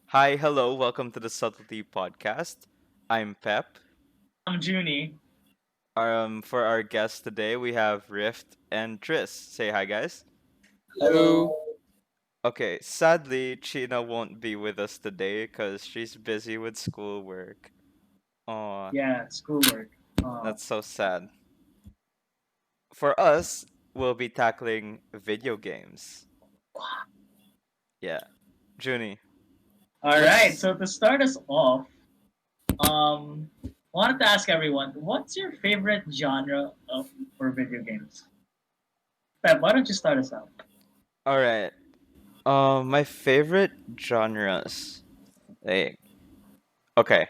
Hi, hello, welcome to the Subtlety Podcast. I'm Pep. I'm Junie. For our guests today, we have Rift and Tris. Say hi, guys. Hello. Hello. Okay, sadly, China won't be with us today because she's busy with schoolwork. Aw, Yeah, schoolwork. that's so sad. For us, we'll be tackling video games. Yeah, Junie, All right. what's So to start us off, um, wanted to ask everyone, what's your favorite genre of for video games? Pep, why don't you start us out? all right? My favorite genres. Like, okay,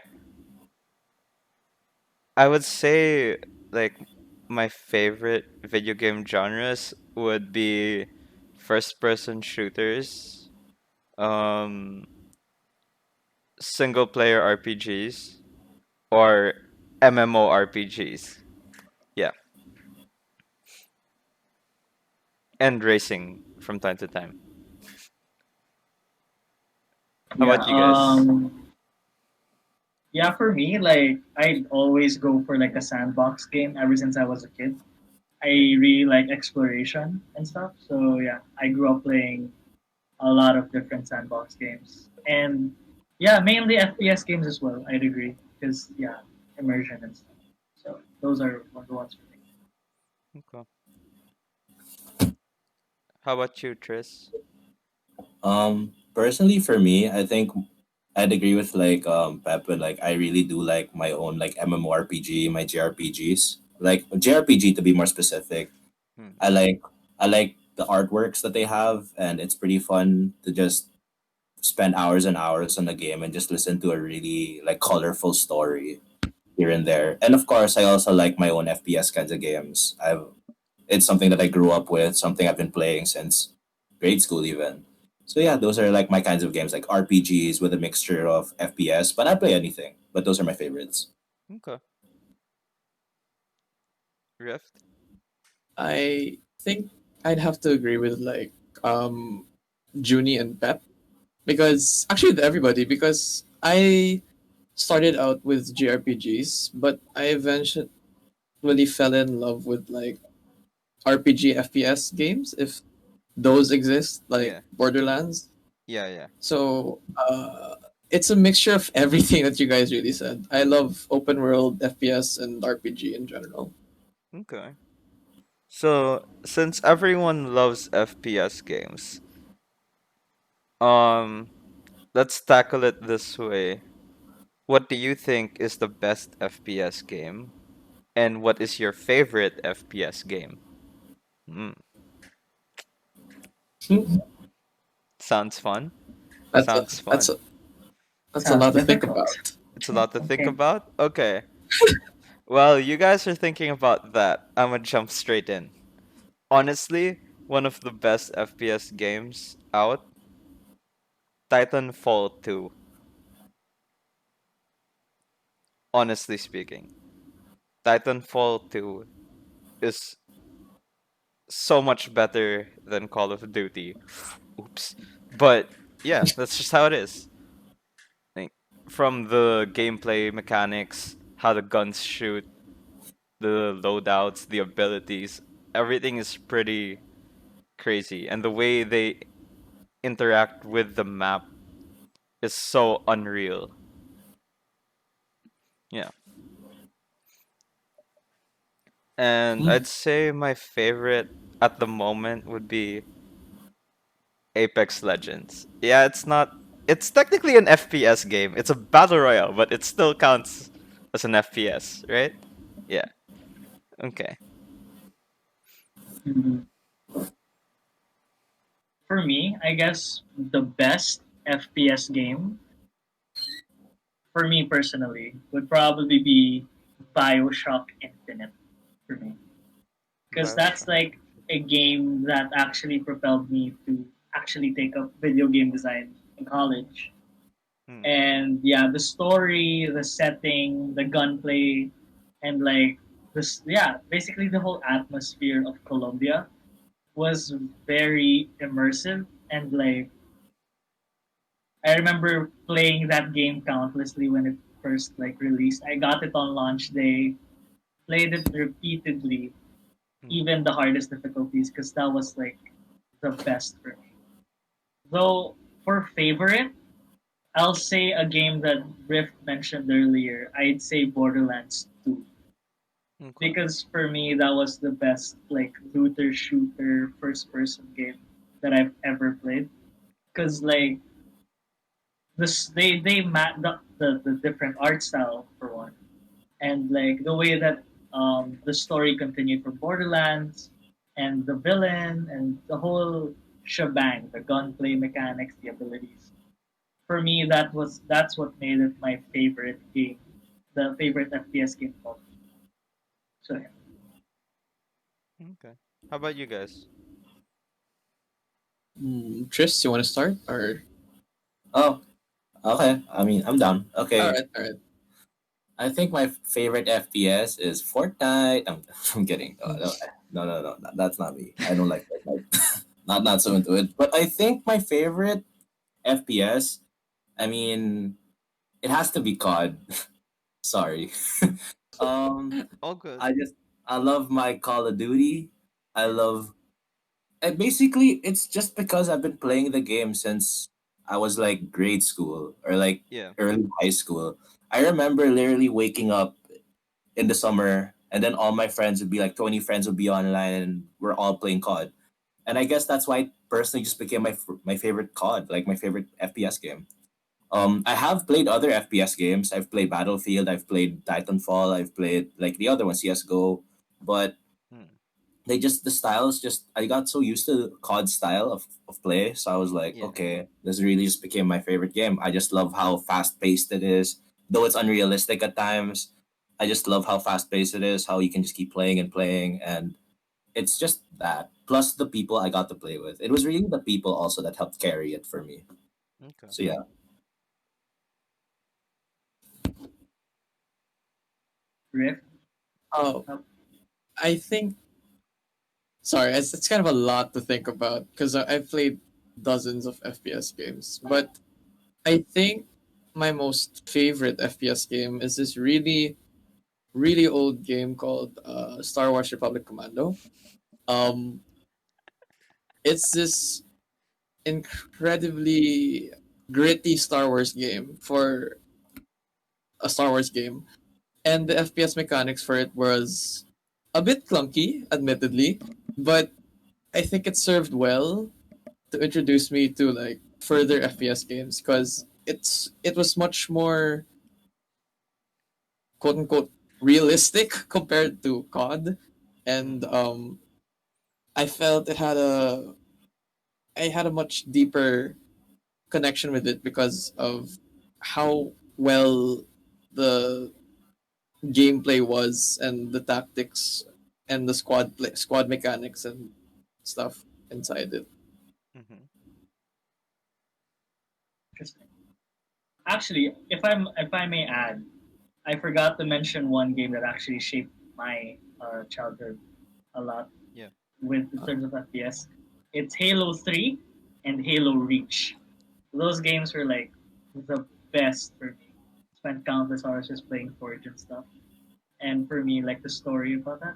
I would say like my favorite video game genres would be first person shooters, um single player RPGs or MMORPGs. Yeah, and racing from time to time. How Yeah. about you guys? Yeah. For me, like I always go for like a sandbox game ever since I was a kid. I really like exploration and stuff. So yeah, I grew up playing a lot of different sandbox games, and yeah, mainly FPS games as well. I'd agree because yeah, immersion and stuff. So those are one of the ones for me. Okay. How about you, Tris? Personally for me, I think I'd agree with Pep, and like I really do like my own like MMORPG, my JRPGs. Like JRPG to be more specific. Hmm. I like I like the artworks that they have, and it's pretty fun to just spend hours and hours on the game and just listen to a really like colorful story here and there. And of course, I also like my own FPS kinds of games. I've It's something that I grew up with, something I've been playing since grade school even. So yeah, those are like my kinds of games, like RPGs with a mixture of FPS. But I play anything. But those are my favorites. Okay. Rift? I think I'd have to agree with Junie and Pep because actually with everybody because I started out with JRPGs, but I eventually fell in love with like RPG FPS games if those exist, like Yeah. Borderlands. Yeah, yeah. So it's a mixture of everything that you guys really said. I love open world FPS and RPG in general. Okay. So, since everyone loves FPS games, um let's tackle it this way. What do you think is the best FPS game? And what is your favorite FPS game? Mm, sounds fun. That's a, Sounds that's fun. a, that's a Sounds lot to think difficult. about. It's a lot to think Okay. about. Okay. Well, you guys are thinking about that. I'm gonna jump straight in. Honestly, one of the best FPS games out, Titanfall 2, honestly speaking. Titanfall 2 is so much better than Call of Duty. Oops. But yeah, that's just how it is. Like, from the gameplay mechanics, how the guns shoot, the loadouts, the abilities, everything is pretty crazy. And the way they interact with the map is so unreal. Yeah. And I'd say my favorite at the moment would be Apex Legends. Yeah, it's technically an FPS game. It's a battle royale, but it still counts as an FPS, right? Yeah. Okay. Mhm. For me, I guess the best FPS game for me personally would probably be Bioshock Infinite for me because that's BioShock. like a game that actually propelled me to actually take up video game design in college. Hmm. And yeah, the story, the setting, the gunplay, and like this, yeah, basically the whole atmosphere of Colombia was very immersive and like I remember playing that game countlessly when it first like released. I got it on launch day, played it repeatedly, Mm. even the hardest difficulties, because that was like the best for me. Though for favorite, I'll say a game that Rift mentioned earlier. I'd say Borderlands 2. Okay. Because for me that was the best like looter shooter first person game that I've ever played. Because like they map the different art style for one, and like the way that the story continued for Borderlands, and the villain and the whole shebang, the gunplay mechanics, the abilities. For me, that's what made it my favorite game, the favorite FPS game of all. So yeah. Okay. How about you guys? Tris, you want to start or? Oh, okay. I mean, I'm down. All Okay. right, all right. I think my favorite FPS is Fortnite. I'm kidding. No. That's not me. I don't like Fortnite. Not so into it. But I think my favorite FPS. I mean, it has to be COD. Sorry. um, All good. I love my Call of Duty. I love and basically it's just because I've been playing the game since I was like grade school or like Yeah. early high school. I remember literally waking up in the summer and then all my friends would be like 20 friends would be online and we're all playing COD. And I guess that's why it personally just became my favorite COD, like my favorite FPS game. I have played other FPS games. I've played Battlefield, I've played Titanfall, I've played like the other one, CS:GO, but Mm. the styles just I got so used to the COD style of play, so I was like, Yeah. okay, this really just became my favorite game. I just love how fast paced it is, though it's unrealistic at times. I just love how fast paced it is, how you can just keep playing and playing, and it's just that. Plus the people I got to play with. It was really the people also that helped carry it for me. Okay. So yeah. Rift. Oh, uh, I think. Sorry, it's kind of a lot to think about because I've played dozens of FPS games, but I think my most favorite FPS game is this really old game called Star Wars Republic Commando. Um, it's this incredibly gritty Star Wars game for a Star Wars game, and the FPS mechanics for it was a bit clunky, admittedly, but I think it served well to introduce me to like further FPS games because it was much more quote unquote realistic compared to COD, and Mm. I felt I had a much deeper connection with it because of how well the gameplay was and the tactics and the squad mechanics and stuff inside it. Mm-hmm. Interesting. Actually, if I may add, I forgot to mention one game that actually shaped my childhood a lot Yeah. with in terms of FPS. It's Halo 3 and Halo Reach. Those games were like the best for me. Spent countless hours just playing Forge and stuff. And for me, like the story about that.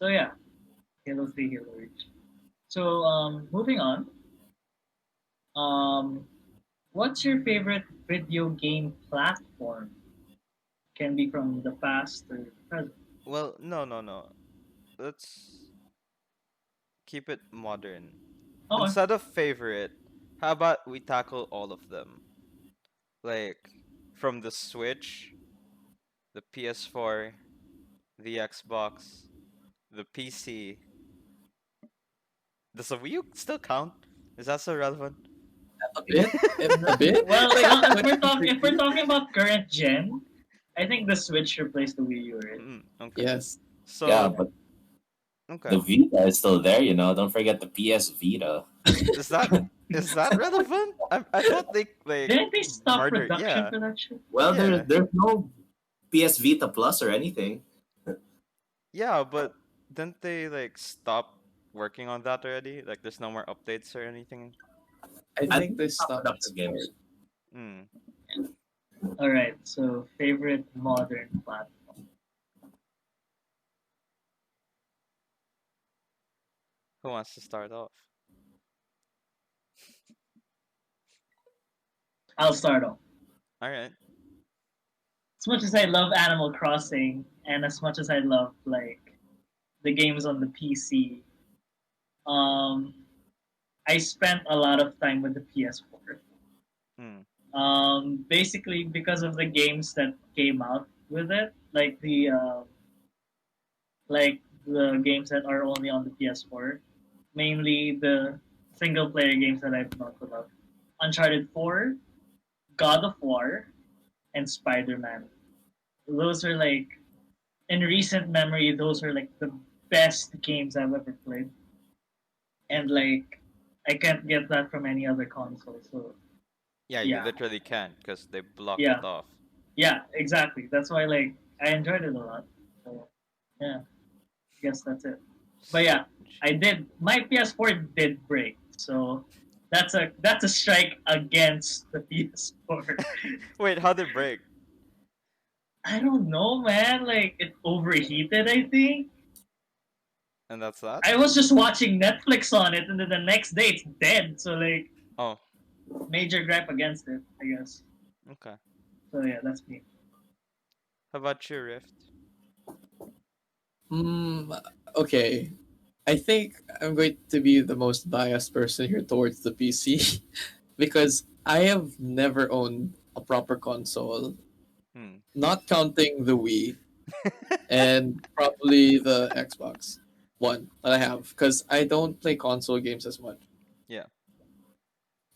So yeah, Halo 3, Halo Reach. So moving on. Um, what's your favorite video game platform? Can be from the past or the present. Well, no. Let's keep it modern. Okay. Instead of favorite, how about we tackle all of them? Like from the Switch, the PS4, the Xbox, the PC. Does the Wii U still count? Is that so relevant? A bit, a bit. Well, Like if we're talking about current gen, I think the Switch replaced the Wii U, right? Okay. yes, Yeah, So but okay. the Vita is still there, you know. Don't forget the PS Vita. Is that is that relevant? I thought they like Didn't they stop murdered. production Yeah. for that shit? Well, Yeah. there's no PS Vita Plus or anything. Yeah, but didn't they like stop working on that already? Like there's no more updates or anything? I I think this top stuff productive games. Mm. All right. So favorite modern platform. Who wants to start off? I'll start off. All right. As much as I love Animal Crossing, and as much as I love like the games on the PC, um, I spent a lot of time with the PS4. Mm. Basically because of the games that came out with it, like the games that are only on the PS4, mainly the single player games that I've talked about. Uncharted 4, God of War, and Spider Man. Those are like, in recent memory, those are like the best games I've ever played. And like, I can't get that from any other console. So, Yeah, you yeah. literally can't because they blocked Yeah. it off. Yeah, exactly. That's why like I enjoyed it a lot. So, yeah, I guess that's it. But yeah, I did. My PS4 did break, so that's a strike against the PS4. Wait, how did it break? I don't know, man. Like it overheated, I think. And that's that? I was just watching Netflix on it, and then the next day it's dead. So like, Oh, major gripe against it, I guess. okay. So yeah, that's me. How about you, Rift? Okay. I think I'm going to be the most biased person here towards the PC because I have never owned a proper console, Hmm. not counting the Wii and probably the Xbox One that I have because I don't play console games as much. Yeah.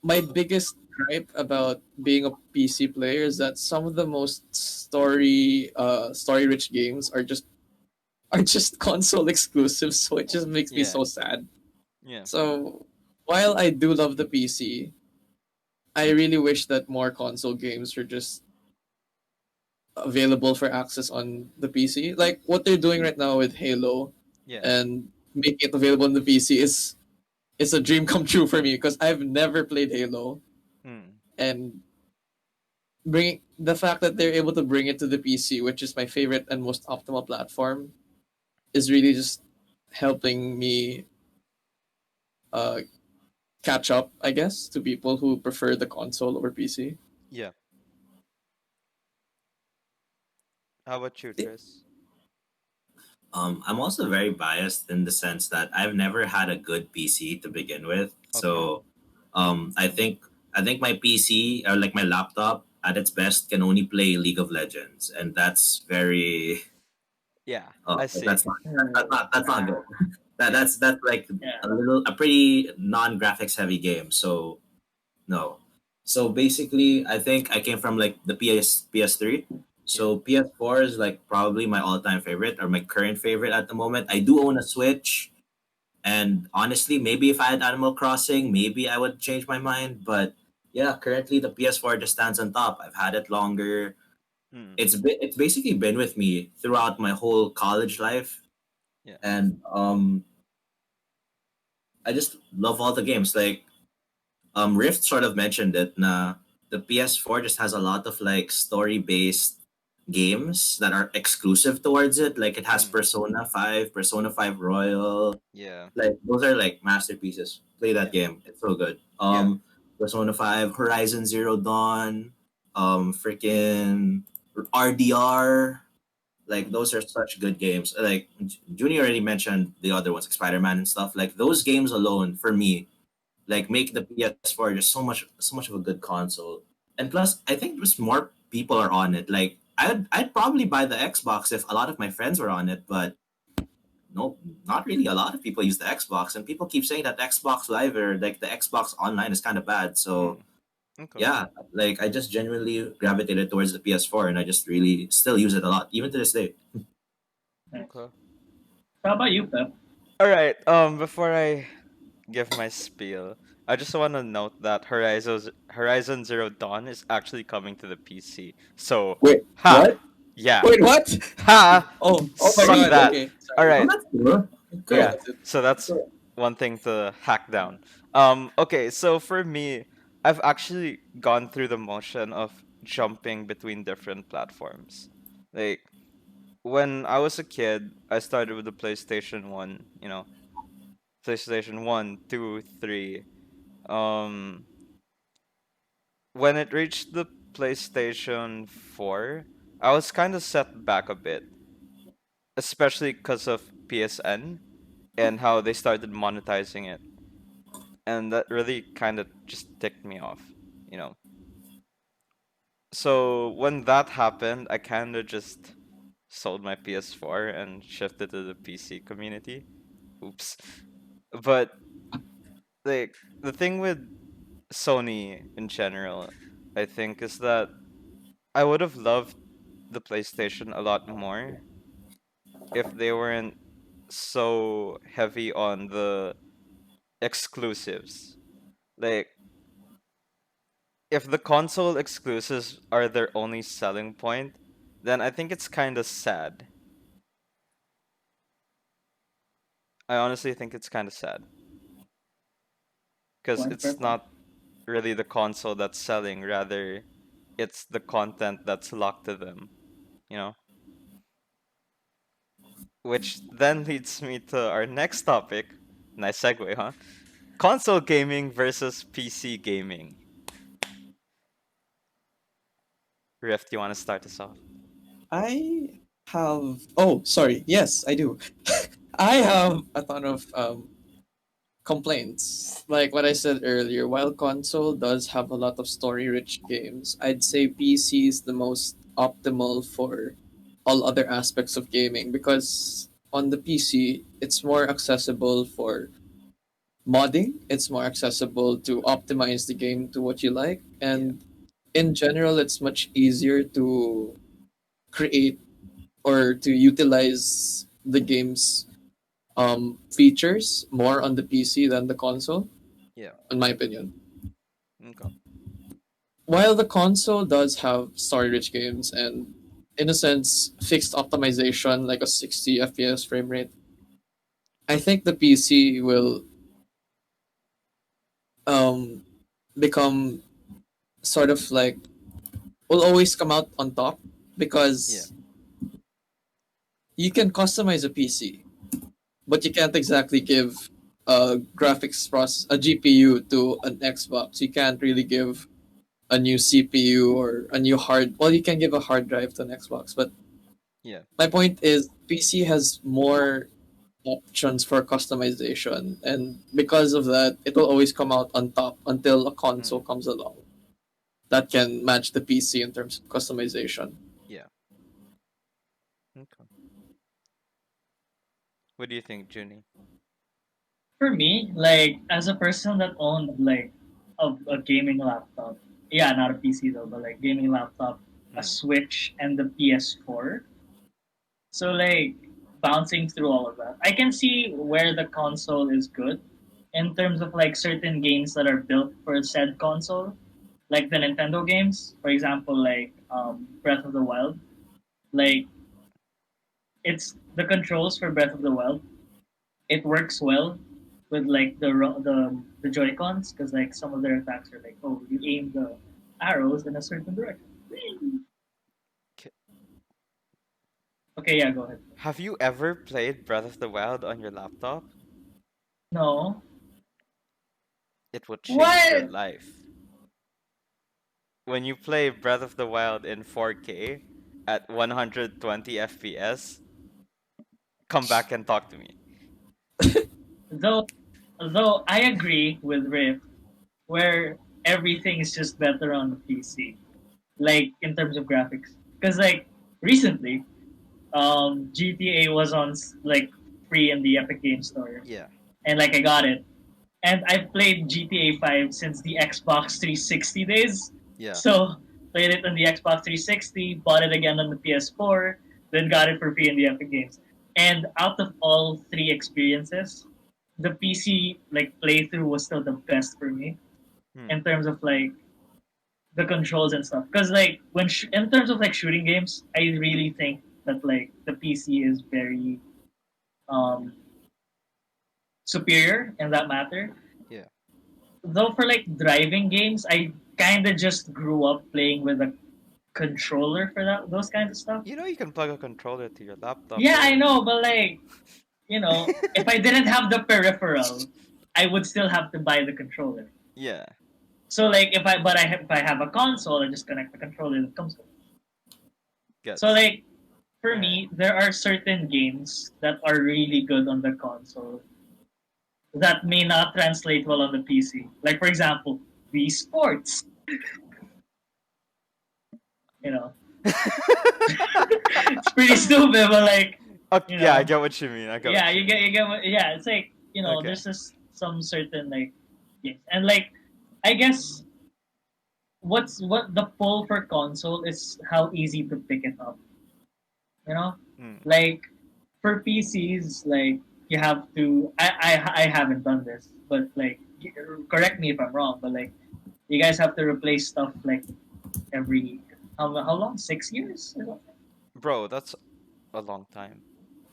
My biggest gripe about being a PC player is that some of the most story rich games are just console exclusives, so it just makes me Yeah. so sad. Yeah. So while I do love the PC, I really wish that more console games were just available for access on the PC. Like what they're doing right now with Halo Yeah. and making it available on the PC is a dream come true for me because I've never played Halo, Hmm. and bring the fact that they're able to bring it to the PC, which is my favorite and most optimal platform, is really just helping me uh catch up, I guess, to people who prefer the console over PC. Yeah. How about you, Tris? I'm also very biased in the sense that I've never had a good PC to begin with. Okay. So, I think my PC or like my laptop at its best can only play League of Legends, and that's very Yeah, I see. that's not good. Yeah. That's like Yeah. a pretty non graphics heavy game. So no. So basically, I think I came from like the PS3. So PS4 is like probably my all time favorite or my current favorite at the moment. I do own a Switch, and honestly, maybe if I had Animal Crossing, maybe I would change my mind. But yeah, currently the PS4 just stands on top. I've had it longer. Hmm. It's basically been with me throughout my whole college life, Yeah. and I just love all the games. Like Rift sort of mentioned it. The PS4 just has a lot of like story based games that are exclusive towards it. Like it has Mm. Persona 5 Royal. Yeah. Like those are like masterpieces. Play that Yeah. game. It's so good. Yeah. Persona 5, Horizon Zero Dawn, freaking RDR. Like those are such good games. Like Junior already mentioned the other ones, like Spider-Man and stuff. Like those games alone for me like make the PS4 just so much of a good console. And plus, I think just more people are on it. Like I'd probably buy the Xbox if a lot of my friends were on it, but no, not really. A lot of people use the Xbox, and people keep saying that Xbox Live or like the Xbox Online is kind of bad. So Hmm. Okay. yeah, like I just genuinely gravitated towards the PS4, and I just really still use it a lot, even to this day. Okay. How about you, Pep? All right. Before I give my spiel, I just want to note that Horizon Zero Dawn is actually coming to the PC. So, Wait, ha, what? yeah, Wait, what? ha, Oh my suck god. that. Okay, All sorry. Oh, right. that's cool. Go Yeah. on, that's it. So that's one thing to hack down. Okay, so for me, I've actually gone through the motion of jumping between different platforms. Like when I was a kid, I started with the PlayStation 1, PlayStation 1, 2, 3. Um when it reached the PlayStation 4, I was kind of set back a bit, especially because of PSN and how they started monetizing it. And that really kind of just ticked me off, you know. So when that happened, I kind of just sold my PS4 and shifted to the PC community. Oops. But like the thing with Sony in general, I think, is that I would have loved the PlayStation a lot more if they weren't so heavy on the exclusives. Like if the console exclusives are their only selling point, then I think it's kind of sad. I honestly think it's kind of sad because Fair it's point. not really the console that's selling, rather it's the content that's locked to them, you know? Which then leads me to our next topic. Nice segue, huh? Console gaming versus PC gaming. Rift, you want to start us off? I have. Oh, sorry. Yes, I do. I have a ton of complaints. Like what I said earlier, while console does have a lot of story-rich games, I'd say PC is the most optimal for all other aspects of gaming because on the PC, it's more accessible for modding. It's more accessible to optimize the game to what you like, Yeah. and in general, it's much easier to create or to utilize the game's features more on the PC than the console, Yeah. in my opinion. Okay. While the console does have story-rich games and, in a sense, fixed optimization like a 60 FPS frame rate, I think the PC will um, become sort of like will always come out on top Yeah. because you can customize a PC, but you can't exactly give a GPU to an Xbox. You can't really give a new CPU or a new hard. Well, you can give a hard drive to an Xbox, but Yeah. my point is PC has more options for customization, and because of that, it will always come out on top until a console Mm. comes along that can match the PC in terms of customization. Yeah. Okay. What do you think, Junie? For me, like as a person that owned like a gaming laptop, yeah, not a PC though, but like gaming laptop, a Mm. Switch, and the PS4. So like bouncing through all of that, I can see where the console is good in terms of like certain games that are built for said console, like the Nintendo games, for example, like Breath of the Wild. Like it's the controls for Breath of the Wild. It works well with like the Joy Cons because like some of their attacks are like, oh, you aim the arrows in a certain direction. K- Okay, yeah, go ahead. Have you ever played Breath of the Wild on your laptop? No, It would change your what? life. When you play Breath of the Wild in 4K at 120 FPS, come back and talk to me. Though, though I agree with Rift, where everything is just better on the PC, like in terms of graphics. Because like recently, GTA was on like free in the Epic Game Store, Yeah. and like I got it, and I've played GTA 5 since the Xbox 360 days. Yeah. So played it on the Xbox 360, bought it again on the PS4, then got it for free in the Epic Games. And out of all three experiences, the PC like playthrough was still the best for me Hmm. in terms of like the controls and stuff. Because like in terms of like shooting games, I really think that like the PC is very um superior in that matter. Yeah. though for like driving games, I kind of just grew up playing with a controller for that those kinds of stuff. You know, you can plug a controller to your laptop, Yeah, I bro. know, but like, if I didn't have the peripheral, I would still have to buy the controller. Yeah. So like if I have a console, I just connect the controller that comes with it. So Gets. like for Alright. me, there are certain games that are really good on the console that may not translate well on the PC. Like for example, Wii Sports. You know, it's pretty stupid, but like Okay, you yeah, I know, get what you mean. I get yeah, what you mean. yeah. It's like Okay. there's just some certain like games, and like I guess what the pull for console is how easy to pick it up. You know, Mm. like for PCs, like you have to. I haven't done this, but like correct me if I'm wrong, but like you guys have to replace stuff like every how long? 6 years or something? Bro, that's a long time.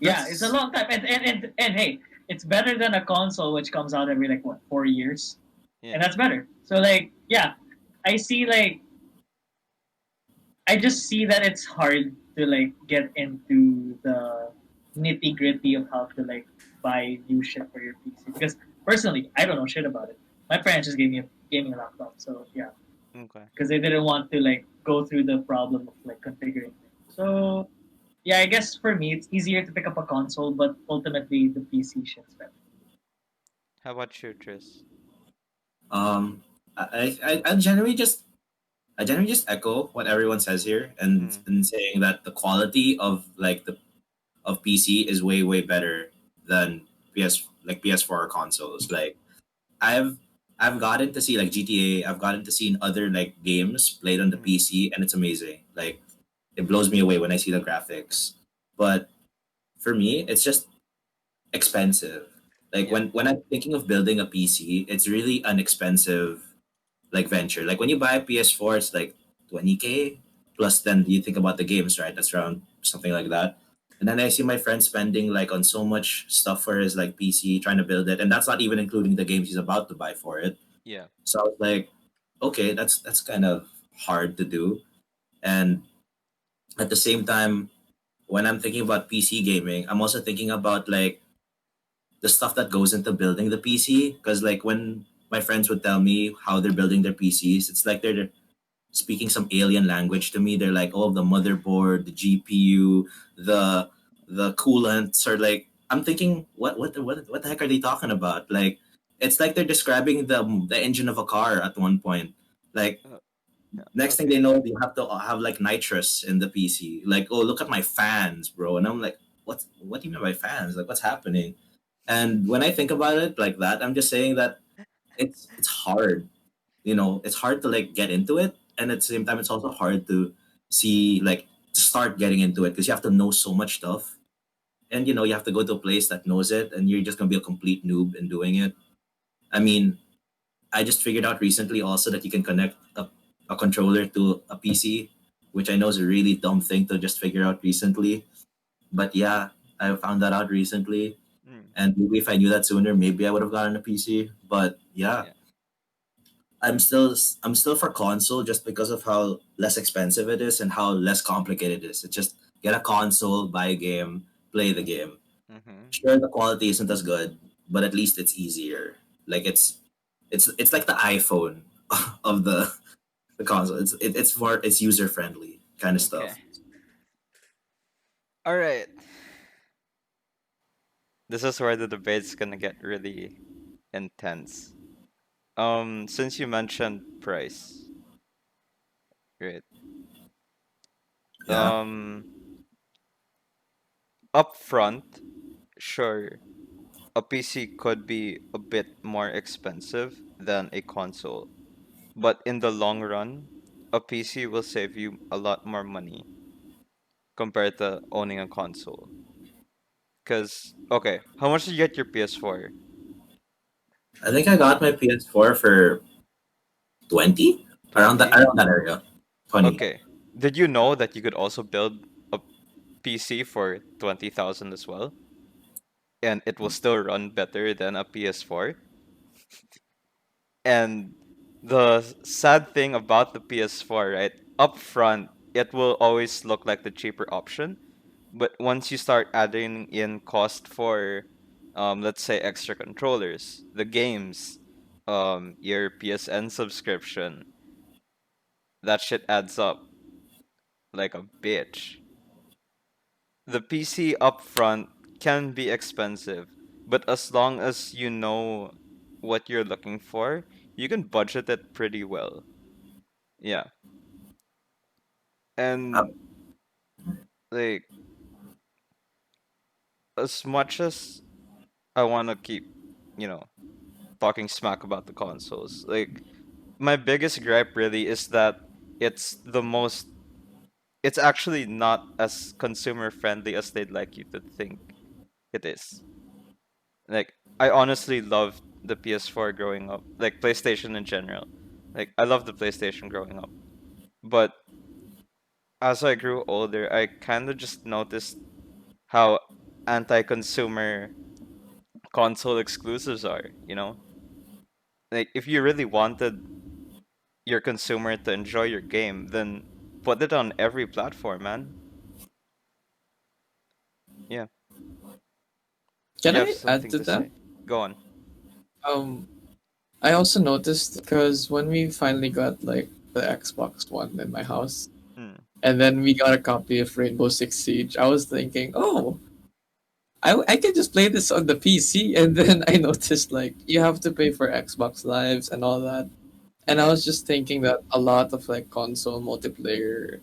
Yeah, it's a That's long time. And hey, it's better than a console which comes out every like what 4 years, Yeah. and that's better. So like yeah, I see like I just see that it's hard to like get into the nitty gritty of how to like buy new shit for your PC because personally I don't know shit about it. My parents just gave me a gaming laptop, so yeah, Okay. because they didn't want to like go through the problem of like configuring things. So yeah, I guess for me it's easier to pick up a console, but ultimately the PC shit's better. How about you, Tris? um I generally just echo what everyone says here, Mm. and saying that the quality of like the of PC is way better than PS4 consoles. Like I've I've gotten to see like GTA, I've gotten to see other like games played on the Mm. PC, and it's amazing. Like it blows me away when I see the graphics. But for me, it's just expensive. Like Yeah. when I'm thinking of building a PC, it's really an expensive like venture. Like when you buy a PS4, it's like 20K plus. Then you think about the games, right? That's around something like that. And then I see my friend spending like on so much stuff for his like PC, trying to build it, and that's not even including the games he's about to buy for it. Yeah. So I was like, okay, that's kind of hard to do. And at the same time, when I'm thinking about PC gaming, I'm also thinking about like the stuff that goes into building the PC. Because like when my friends would tell me how they're building their PCs, it's like they're speaking some alien language to me. They're like, oh, the motherboard, the GPU, the coolants are like. I'm thinking, what the heck are they talking about? Like, it's like they're describing the engine of a car at one point. Like, Uh, yeah. next thing Okay. they know, you have to have like nitrous in the PC. Like, oh, look at my fans, bro. And I'm like, what do you mean by fans? Like, what's happening? And when I think about it like that, I'm just saying that it's hard. It's hard to like get into it, and at the same time, it's also hard to see like to start getting into it because you have to know so much stuff, and you have to go to a place that knows it, and you're just gonna be a complete noob in doing it. I mean, I just figured out recently also that you can connect a controller to a PC, which I know is a really dumb thing to just figure out recently. But yeah, I found that out recently. Mm. And maybe if I knew that sooner, maybe I would have gotten a PC. But yeah, Yeah. I'm still for console just because of how less expensive it is and how less complicated it is. It's just get a console, buy a game, play the game. Mm-hmm. Sure, the quality isn't as good, but at least it's easier. Like it's like the iPhone of the console. It's user friendly kind of Okay. stuff. All right. This is where the debate's gonna get really intense. Since you mentioned price, right? Yeah. Um, up front, sure, a PC could be a bit more expensive than a console, but in the long run, a PC will save you a lot more money compared to owning a console. Cause okay, how much did you get your PS4? I think I got my PS4 for 20 around that 20? around that area. 20. Okay. Did you know that you could also build a PC for 20,000 as well? And it will still run better than a PS4? And the sad thing about the PS4, right? Up front, it will always look like the cheaper option, but once you start adding in cost for, let's say extra controllers, the games, your PSN subscription, that shit adds up like a bitch. The PC upfront can be expensive, but as long as you know what you're looking for, you can budget it pretty well. Yeah. Uh, And like as much as I want to keep, you know, talking smack about the consoles, like my biggest gripe really is that it's the most it's actually not as consumer friendly as they'd like you to think it is. Like I honestly loved the PS4 growing up, like PlayStation in general. Like I loved the PlayStation growing up. But as I grew older, I kind of just noticed how anti-consumer console exclusives are, you know? Like if you really wanted your consumer to enjoy your game, then put it on every platform, man. Yeah. Can You have I add something to to that? say? Go on. Um, I also noticed because when we finally got like the Xbox One in my house, Hmm. and then we got a copy of Rainbow Six Siege, I was thinking, oh, I can just play this on the PC. And then I noticed like you have to pay for Xbox Lives and all that. And I Yeah. was just thinking that a lot of like console multiplayer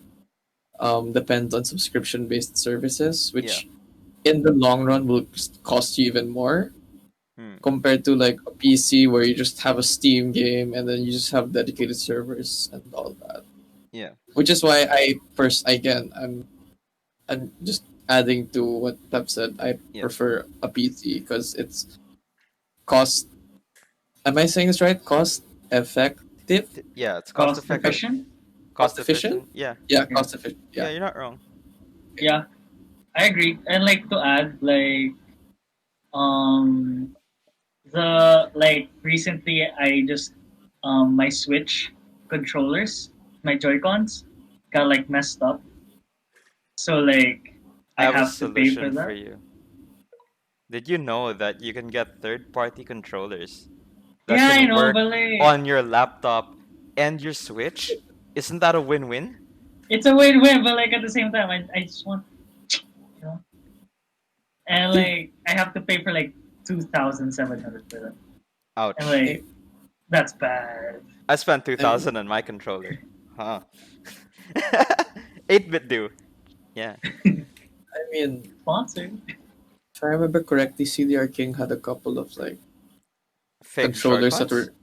depends on subscription based services, Yeah. which in the long run will cost you even more Hmm. compared to like a PC where you just have a Steam game and then you just have dedicated servers and all that. Yeah. Which is why I first again I'm just adding to what Pep said. I Yeah. prefer a PC because it's cost. Am I saying this right? Cost effective, Yeah, it's cost Cost effective. efficient. Cost cost efficient. efficient. Yeah. Yeah, Yeah. cost efficient. Yeah, Yeah. you're not wrong. Yeah, I agree. And like to add, like um the like recently I just my Switch controllers, my Joy Cons got like messed up. So like I I have a have to pay for solution for that. you. Did you know that you can get third-party controllers that Yeah, I can know, work but like on your laptop and your Switch? Isn't that a win-win? it's a win-win, but like at the same time I just want, you know, and like I have to pay for like 2,700 for them. And Ouch. like that's bad. I spent I 2,000 on my controller. Huh. 8-bit do. Yeah. mean, Sponsored. if I remember correctly, CDR King had a couple of like Fake controllers that shortcuts? were.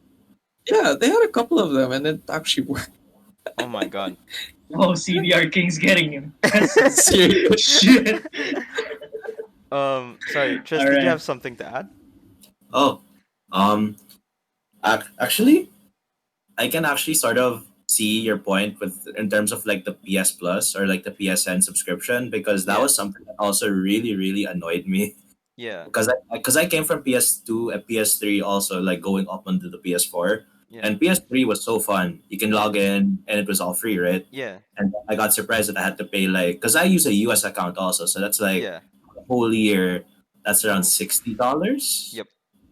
Yeah, they had a couple of them, and it actually worked. Oh my god. Oh, CDR King's getting him. Seriously. Shit. Sorry, Tris, All did you right. have something to add? oh, um, actually, I can actually sort of see your point with in terms of like the PS Plus or like the PSN subscription because that Yeah. was something that also really annoyed me Yeah. because I came from PS2 and PS3 also like going up onto the PS4 Yeah. and PS3 was so fun. You can Yeah. log in and it was all free, right? Yeah. And I got surprised that I had to pay like because I use a US account also, so that's like Yeah. a whole year. That's around Oof. $60 Yep.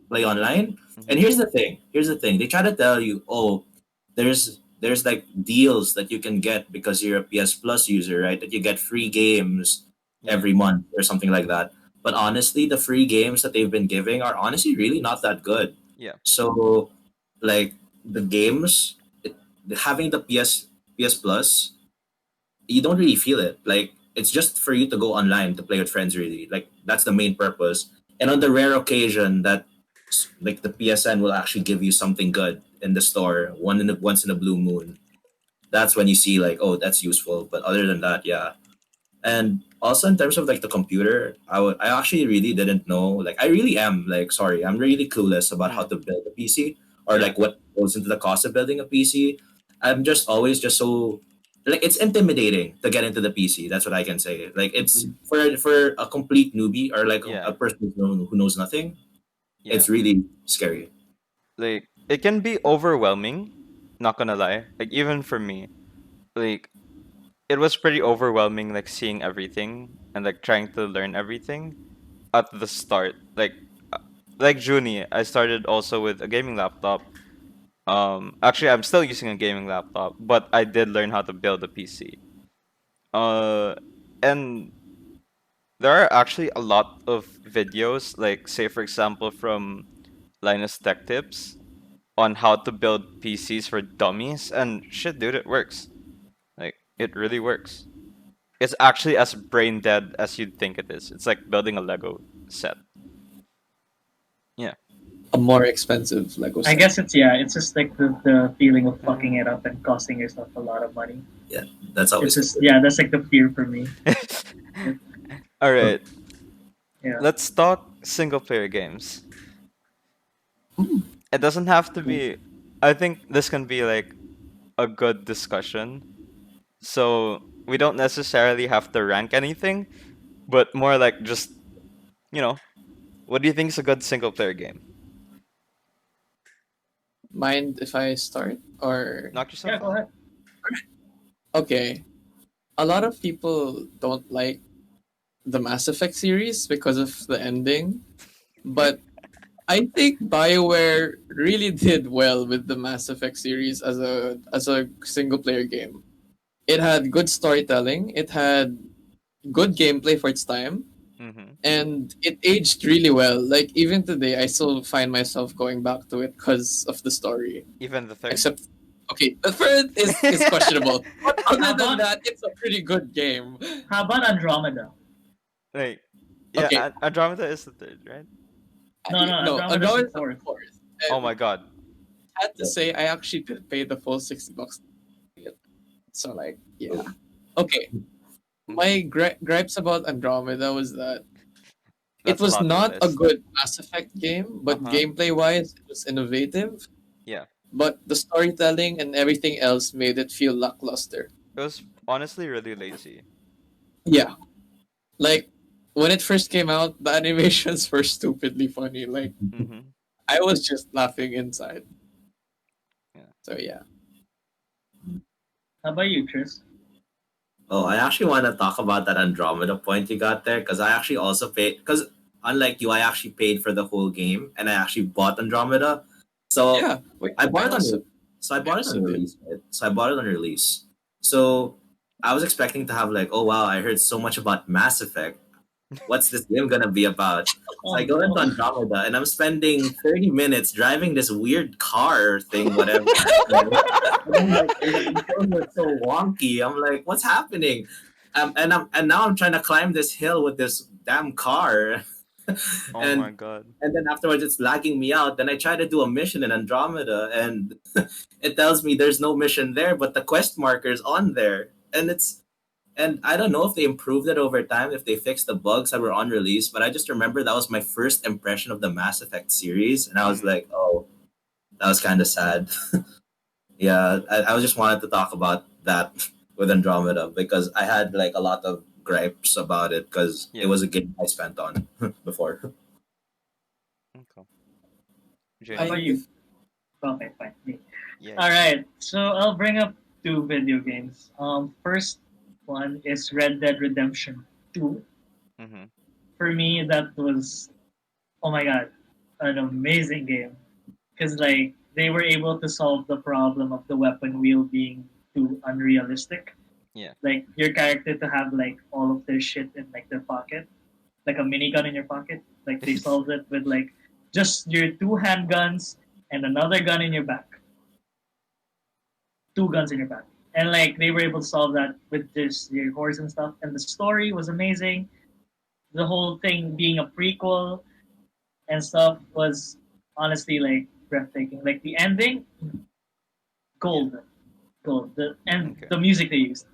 play online. And Mhm. here's the thing. Here's the thing. They try to tell you, oh, there's like deals that you can get because you're a PS Plus user, right? That you get free games Yeah. every month or something like that. But honestly, the free games that they've been giving are honestly really not that good. Yeah. So, like the games, having the PS Plus, you don't really feel it. Like it's just for you to go online to play with friends. Really, like that's the main purpose. And on the rare occasion that like the PSN will actually give you something good in the store, once in a blue moon, that's when you see like, oh, that's useful. But other than that, yeah. And also in terms of like the computer, I actually really didn't know. Like I really am like sorry, I'm really clueless about how Mm. to build a PC or Yeah. like what goes into the cost of building a PC. I'm just always just so like it's intimidating to get into the PC. That's what I can say. Like it's for a complete newbie or like a Yeah. person who knows nothing. Yeah. It's really scary. Like it can be overwhelming. Not gonna lie, like even for me, like it was pretty overwhelming, like seeing everything and like trying to learn everything at the start. Uh, like Junie, I started also with a gaming laptop. Actually, I'm still using a gaming laptop, but I did learn how to build a PC. Uh, and there are actually a lot of videos, like say for example from Linus Tech Tips on how to build PCs for dummies, and shit, dude, it works. Like it really works. It's actually as brain dead as you'd think it is. It's like building a Lego set. Yeah. A more expensive Lego I set. guess it's just like the feeling of fucking it up and costing yourself a lot of money. That's It's always just yeah, that's like the fear for me. All right. Yeah. Let's talk single player games. Hmm. It doesn't have to be. I think this can be like a good discussion. So we don't necessarily have to rank anything, but more like just, you know, what do you think is a good single player game? Mind if I start? Or Knock yourself Yeah, go out. ahead. okay. A lot of people don't like the Mass Effect series because of the ending, but I think BioWare really did well with the Mass Effect series as a single player game. It had good storytelling, it had good gameplay for its time, Mm-hmm. and it aged really well. Like even today, I still find myself going back to it because of the story. Even the third. Except, okay, the third is questionable, but other How than about that, it's a pretty good game. how about Andromeda? Like, yeah, Okay, Andromeda is the third, right? No, no, Andromeda's the Andromeda is the fourth. fourth. Oh And my god. I had to say, I actually did pay the full $60. So like, yeah. Okay, my gripes about Andromeda was that it That's a was lot to not a list. good Mass Effect game, but Uh-huh. gameplay wise, it was innovative. Yeah. But the storytelling and everything else made it feel lackluster. It was honestly really lazy. Yeah, like when it first came out, the animations were stupidly funny. Like Mm-hmm. I was just laughing inside. Yeah. So yeah. How about you, Tris? Oh, I actually want to talk about that Andromeda point you got there because I actually also paid because unlike you, I actually paid for the whole game and I actually bought Andromeda. So Yeah, wait, I bought it on also, so I I bought it also on did. release. Right? So I bought it on release. So I was expecting to have like, oh wow, I heard so much about Mass Effect. What's this game gonna be about? So Oh I go into no. Andromeda and I'm spending 30 minutes driving this weird car thing, whatever. And then like and the controls were so wonky. I'm like, what's happening? And now I'm trying to climb this hill with this damn car. Oh my and god. and then afterwards it's lagging me out. Then I try to do a mission in Andromeda and it tells me there's no mission there, but the quest marker's on there. And I don't know if they improved it over time, if they fixed the bugs that were on release, but I just remember that was my first impression of the Mass Effect series, and I was Mhm. like, oh, that was kind of sad. Yeah, I just wanted to talk about that with Andromeda because I had like a lot of gripes about it because it Yeah. was a game I spent on before. Okay. How Jenny. about you? Okay, fine. Me. Yeah. All right. So I'll bring up two video games. First one is Red Dead Redemption 2. Mm-hmm. For me, that was, oh my god, an amazing game. Because like they were able to solve the problem of the weapon wheel being too unrealistic. Yeah. Like your character to have like all of their shit in like their pocket, like a minigun in your pocket. Like they solved it with like just your two handguns and another gun in your back, two guns in your back, and like they were able to solve that with just your horse and stuff. And the story was amazing. The whole thing being a prequel and stuff was honestly like breathtaking. Like the ending, gold, gold. And Okay. the music they used.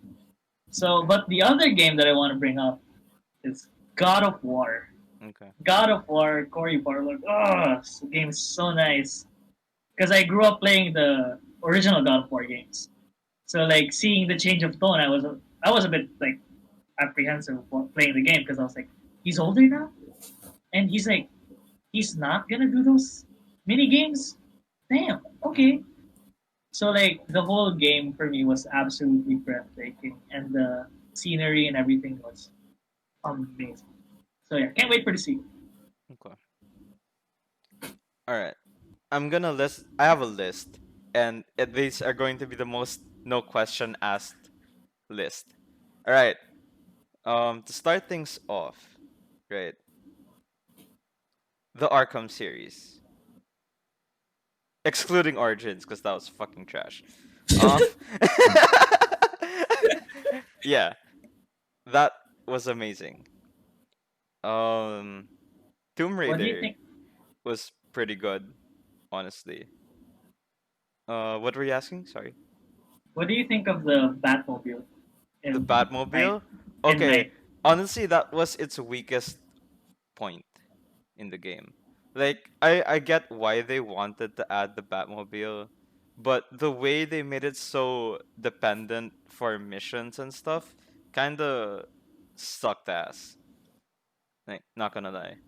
So, but the other game that I want to bring up is God of War. Okay. God of War, Cory Barlog. Oh, this game is so nice. Because I grew up playing the original God of War games. So like seeing the change of tone, I was a bit like apprehensive while playing the game because I was like, he's older now, and he's like, he's not gonna do those mini games. damn, okay. So like the whole game for me was absolutely breathtaking, and the scenery and everything was amazing. So yeah, can't wait for the sequel. Okay. All right. I'm gonna list. I have a list, and these are going to be the most no question asked list. All right. To start things off, right? The Arkham series, excluding Origins, because that was fucking trash. Um, yeah, that was amazing. Um, Tomb What do you Raider think? was pretty good, honestly. What were you asking? Sorry. What do you think of the Batmobile The in night Batmobile? in Okay, night? honestly, that was its weakest point in the game. Like, I get why they wanted to add the Batmobile, but the way they made it so dependent for missions and stuff kinda sucked ass. Like, not gonna lie.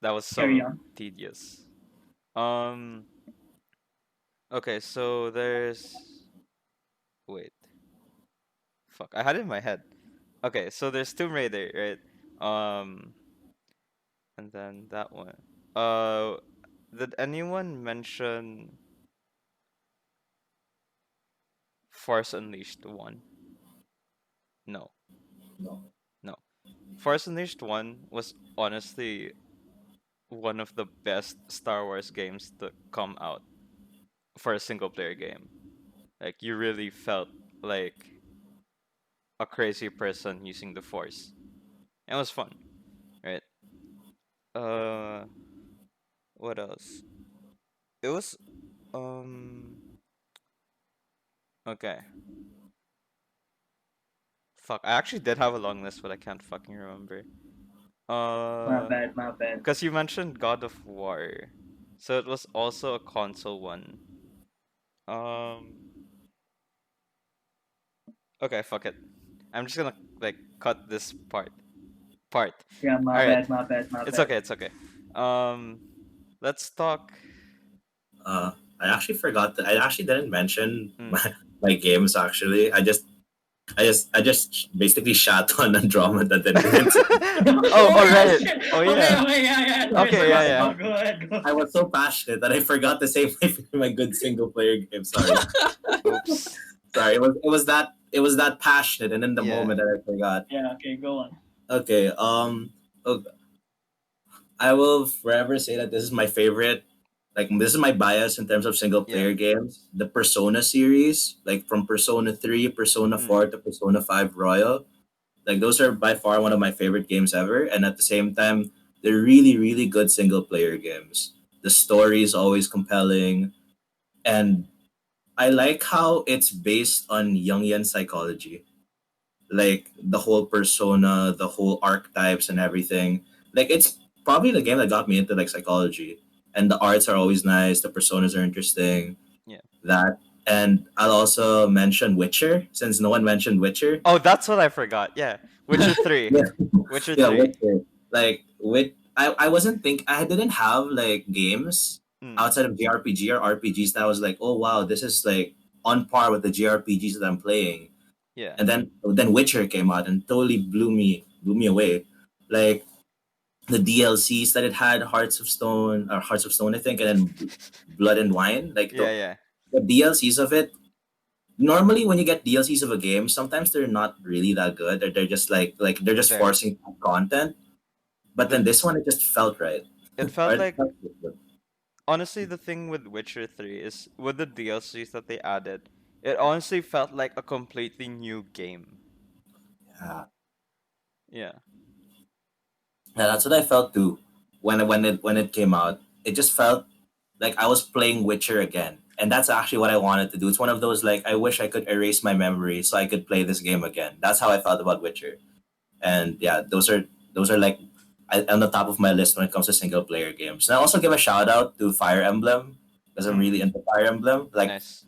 That was Carry so on. tedious. Um, okay, so there's. Wait. Fuck, I had it in my head. Okay, so there's Tomb Raider, right? And then that one. Uh, did anyone mention Force Unleashed 1? No, no. Force Unleashed 1 was honestly one of the best Star Wars games to come out for a single player game. Like, you really felt like a crazy person using the Force. It was fun, right? Uh, what else? It was, um, okay. Fuck, I actually did have a long list, but I can't fucking remember. My Uh, bad, my bad. because you mentioned God of War, so it was also a console one. Um, okay, fuck it. I'm just gonna like cut this part. Yeah, All my right, bad, my bad, my it's bad. okay, it's okay. Um, let's talk. I actually forgot that I actually didn't mention Mm. my games. Actually, I just basically shat on Andromeda. Then Oh, all yeah, right. shit. Oh Okay, yeah. okay, yeah. Okay, yeah, yeah. Go ahead, go I ahead. was so passionate that I forgot to say my good single player game. Sorry, Oops. sorry. It was that passionate, and in the Yeah. moment that I forgot. Yeah, okay, go on. Okay. Oh, I will forever say that this is my favorite. Like this is my bias in terms of single Yeah. player games. The Persona series, like from Persona 3, Persona Mm. 4 to Persona 5 Royal. Like those are by far one of my favorite games ever. And at the same time, they're really, really good single player games. The story is always compelling. And I like how it's based on Jungian psychology. Like the whole persona, the whole archetypes and everything. Like it's probably the game that got me into like psychology. And the arts are always nice, the personas are interesting. Yeah. That and I'll also mention Witcher, since no one mentioned Witcher. Oh, that's what I forgot. Yeah. Witcher 3. Yeah, Witcher yeah, 3. Witcher. Like with I wasn't think I didn't have like games Mm. outside of JRPG or RPGs that I was like, oh wow, this is like on par with the JRPGs that I'm playing. Yeah. And then Witcher came out and totally blew me away. Like the DLCs that it had, Hearts of Stone, I think, and then Blood and Wine. Like Yeah, yeah. the DLCs of it. Normally, when you get DLCs of a game, sometimes they're not really that good. They're just like they're just There. forcing content. But The then this one, it just felt right. it Or felt it like felt good. honestly the thing with Witcher 3 is with the DLCs that they added, it honestly felt like a completely new game. Yeah. Yeah. Yeah, that's what I felt too. When it came out, it just felt like I was playing Witcher again. And that's actually what I wanted to do. It's one of those like I wish I could erase my memory so I could play this game again. That's how I felt about Witcher. And yeah, those are like on the top of my list when it comes to single player games. And I also give a shout out to Fire Emblem because I'm Mm. really into Fire Emblem. Like Nice.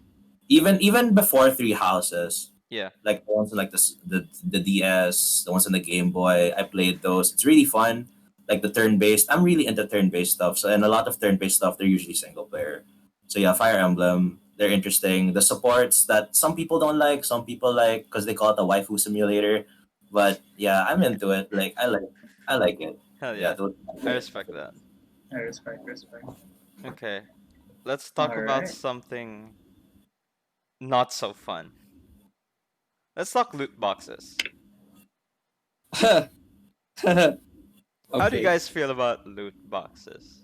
even before Three Houses, Yeah. like the ones in like the DS, the ones on the Game Boy. I played those. It's really fun. Like the turn based. I'm really into turn based stuff. So and a lot of turn based stuff, they're usually single player. So yeah, Fire Emblem, they're interesting. The supports that some people don't like, some people like because they call it a waifu simulator. But yeah, I'm into it. Like I like it. Hell Yeah, yeah. those, I respect that. I respect. Okay. Let's talk All about right. something not so fun. Let's talk loot boxes. How do you Okay. guys feel about loot boxes?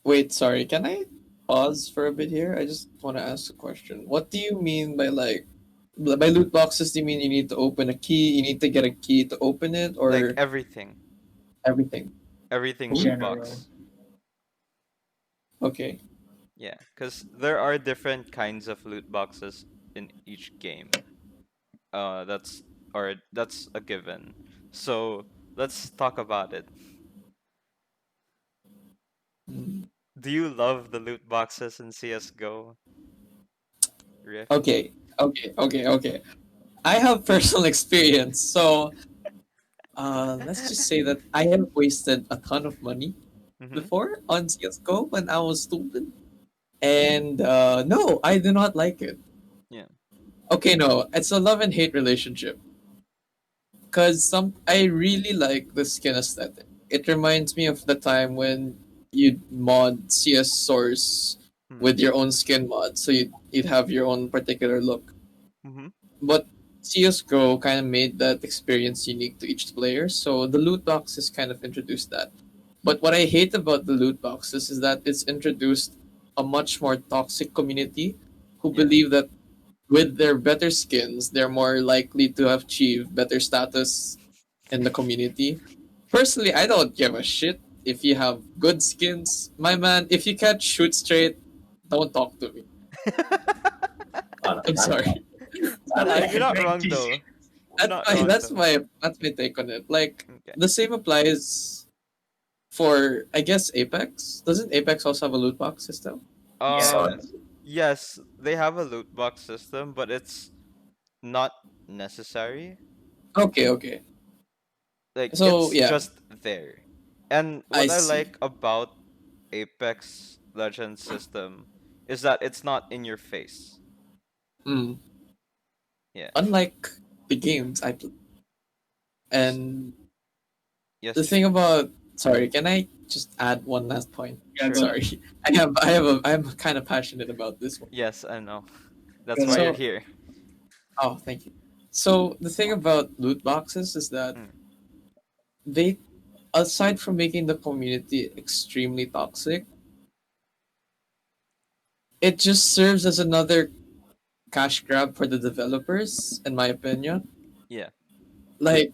Wait, sorry. Can I pause for a bit here? I just want to ask a question. What do you mean by by loot boxes? Do you mean you need to open a key? You need to get a key to open it, Like or everything. everything? Everything loot General. box. Okay. Yeah, because there are different kinds of loot boxes in each game. That's or that's a given. So let's talk about it. Mm. Do you love the loot boxes in CS:GO, Rick? Okay. I have personal experience, so let's just say that I have wasted a ton of money Mm-hmm. before on CS:GO when I was stupid, and no, I do not like it. Yeah. Okay, no, it's a love and hate relationship. Cause I really like the skin aesthetic. It reminds me of the time when you'd mod CS Source Mm-hmm. with your own skin mod, so you'd have your own particular look. Mm-hmm. But CS:GO kind of made that experience unique to each player, so the loot boxes kind of introduced that. But what I hate about the loot boxes is that it's introduced a much more toxic community who Yeah. believe that with their better skins, they're more likely to achieve better status in the community. Personally, I don't give a shit if you have good skins. My man, if you can't shoot straight, don't talk to me. I'm sorry. You're I, not Like, wrong geez. though. You're not wrong that's though. my take on it. Like Okay. the same applies for I guess Apex. Doesn't Apex also have a loot box system? Yeah, Uh, it so does. yes, they have a loot box system, but it's not necessary. Okay. Like So it's yeah, just there. And I what I see. like about Apex Legends system is that it's not in your face. Mm. Yeah. Unlike the games I play. S- And Yes, the thing Junie. about sorry, can I just add one last point? Yeah, Sure. go Sorry, ahead. I'm kind of passionate about this one. Yes, I know. That's Go why ahead. you're So here. oh, thank you. So the thing about loot boxes is that Mm. they, aside from making the community extremely toxic, it just serves as another cash grab for the developers, in my opinion. Yeah. Like,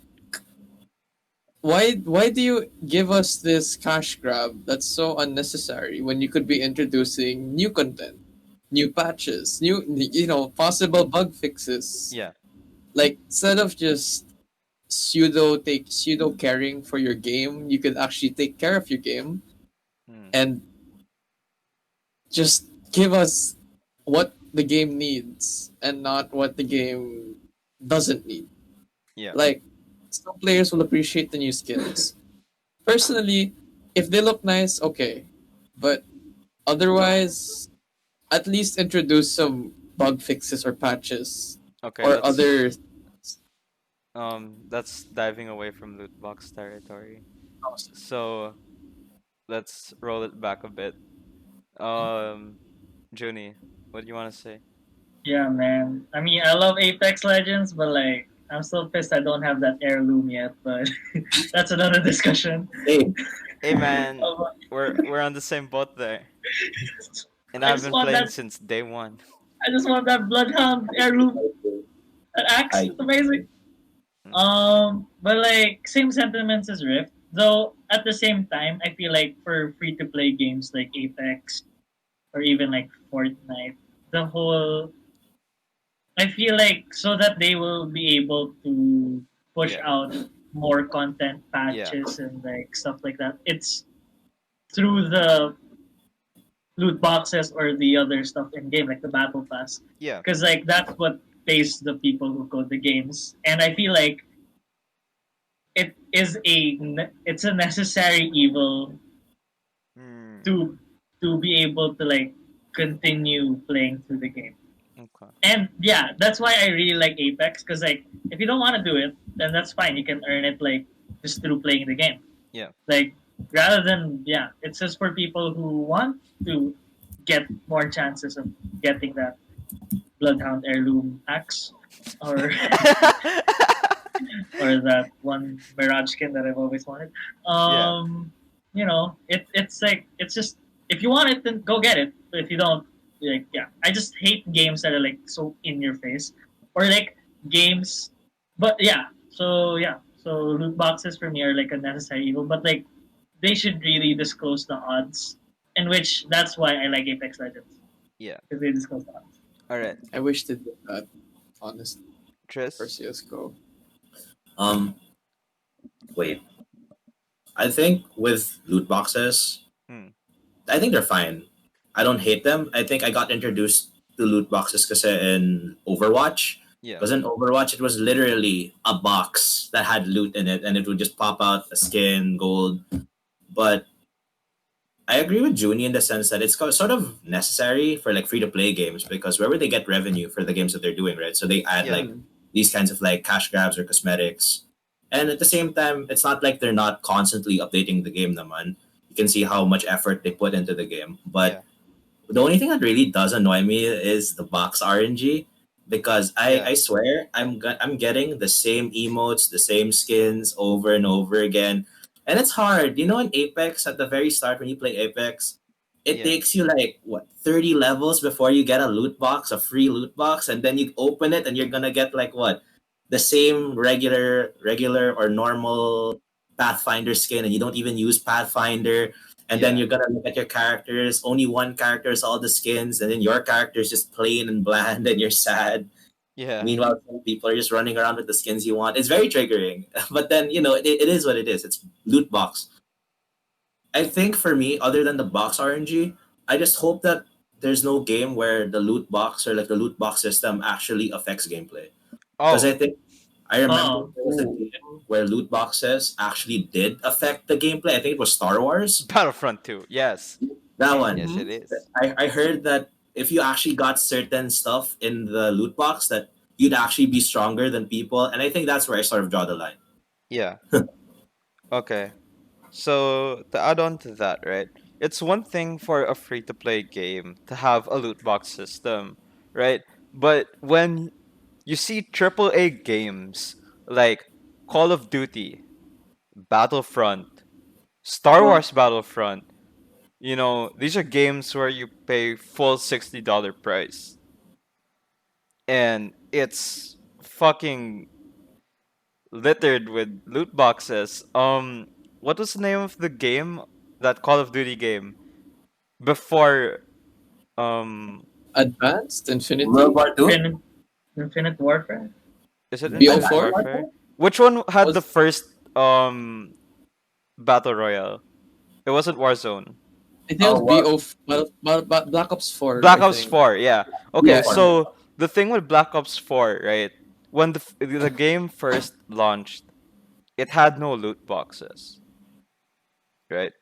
why do you give us this cash grab that's so unnecessary when you could be introducing new content, new patches, new possible bug fixes? Yeah. Like instead of just pseudo caring for your game, you could actually take care of your game Mm. and just give us what the game needs and not what the game doesn't need. Yeah. Like some players will appreciate the new skins. Personally, if they look nice, okay. But otherwise, at least introduce some bug fixes or patches Okay, or other. that's diving away from loot box territory. So let's roll it back a bit. Um Junie, what do you wanna say? Yeah, man. I mean, I love Apex Legends, but like, I'm still pissed I don't have that heirloom yet. But that's another discussion. hey, Hey man, Oh, we're on the same boat there. And I I've just been want playing that. since day one. I just want that Bloodhound heirloom. That axe, I it's amazing. Mm. But like same sentiments as Rift. Though at the same time, I feel like for free to play games like Apex or even like Fortnite, the whole I feel like so that they will be able to push Yeah. out more content Yeah. patches and like stuff like that. It's through the loot boxes or the other stuff in game like the battle pass Yeah. because like that's what pays the people who code the games. And I feel like it's a necessary evil Mm. to to be able to like continue playing through the game. Okay. And yeah, that's why I really like Apex because like if you don't want to do it, then that's fine. You can earn it like just through playing the game. Yeah. Like rather than it's just for people who want to get more chances of getting that Bloodhound heirloom axe or or that one Mirage skin that I've always wanted. Yeah. You know, it's like it's just if you want it, then go get it. But if you don't, like I just hate games that are like so in your face or like games. But so loot boxes for me are like a necessary evil. But like they should really disclose the odds, in which that's why I like Apex Legends Yeah. because they disclose the odds. All right. I wish they did that, honestly, Tris. for CSGO. Um, wait. I think with loot boxes, Hmm. I think they're fine. I don't hate them. I think I got introduced to loot boxes because in Overwatch. Yeah. Because in Overwatch, it was literally a box that had loot in it, and it would just pop out a skin, gold. But I agree with Junie in the sense that it's sort of necessary for like free to play games because where would they get revenue for the games that they're doing, right? So they add Yeah. like these kinds of like cash grabs or cosmetics. And at the same time, it's not like they're not constantly updating the game naman. You can see how much effort they put into the game. But Yeah. the only thing that really does annoy me is the box RNG because Yeah. I swear I'm getting the same emotes, the same skins over and over again. And it's hard. You know in Apex at the very start when you play Apex, it Yeah. takes you like what 30 levels before you get a loot box, a free loot box, and then you open it and you're gonna get like what? The same regular or normal Pathfinder skin and you don't even use Pathfinder and then Yeah. you're gonna look at your characters. Only one character is all the skins, and then your character is just plain and bland, and you're sad. Yeah. Meanwhile, some people are just running around with the skins you want. It's very triggering. But then it is what it is. It's loot box. I think for me, other than the box RNG, I just hope that there's no game where the loot box or like the loot box system actually affects gameplay. Because I Oh. think I remember Oh, there was a game where loot boxes actually did affect the gameplay. I think it was Star Wars. Battlefront 2. Yes. That one. Yes, it is. I heard that if you actually got certain stuff in the loot box, that you'd actually be stronger than people, and I think that's where I sort of draw the line. Yeah. Okay. So to add on to that, right? It's one thing for a free to play game to have a loot box system, right? But when you see AAA games like Call of Duty, Battlefront, Star Wars Battlefront, these are games where you pay full $60 price. And it's fucking littered with loot boxes. What was the name of the game? That Call of Duty game before Advanced Infinity. World War II? Infinite Warfare. is it BO4? Infinite Warfare? Which one had Was- the first battle royale? It wasn't Warzone. I think it was what? Black Ops 4. Black I Ops think. 4, yeah. Okay, Yeah. so the thing with Black Ops 4, right? When the game first launched, it had no loot boxes. Right?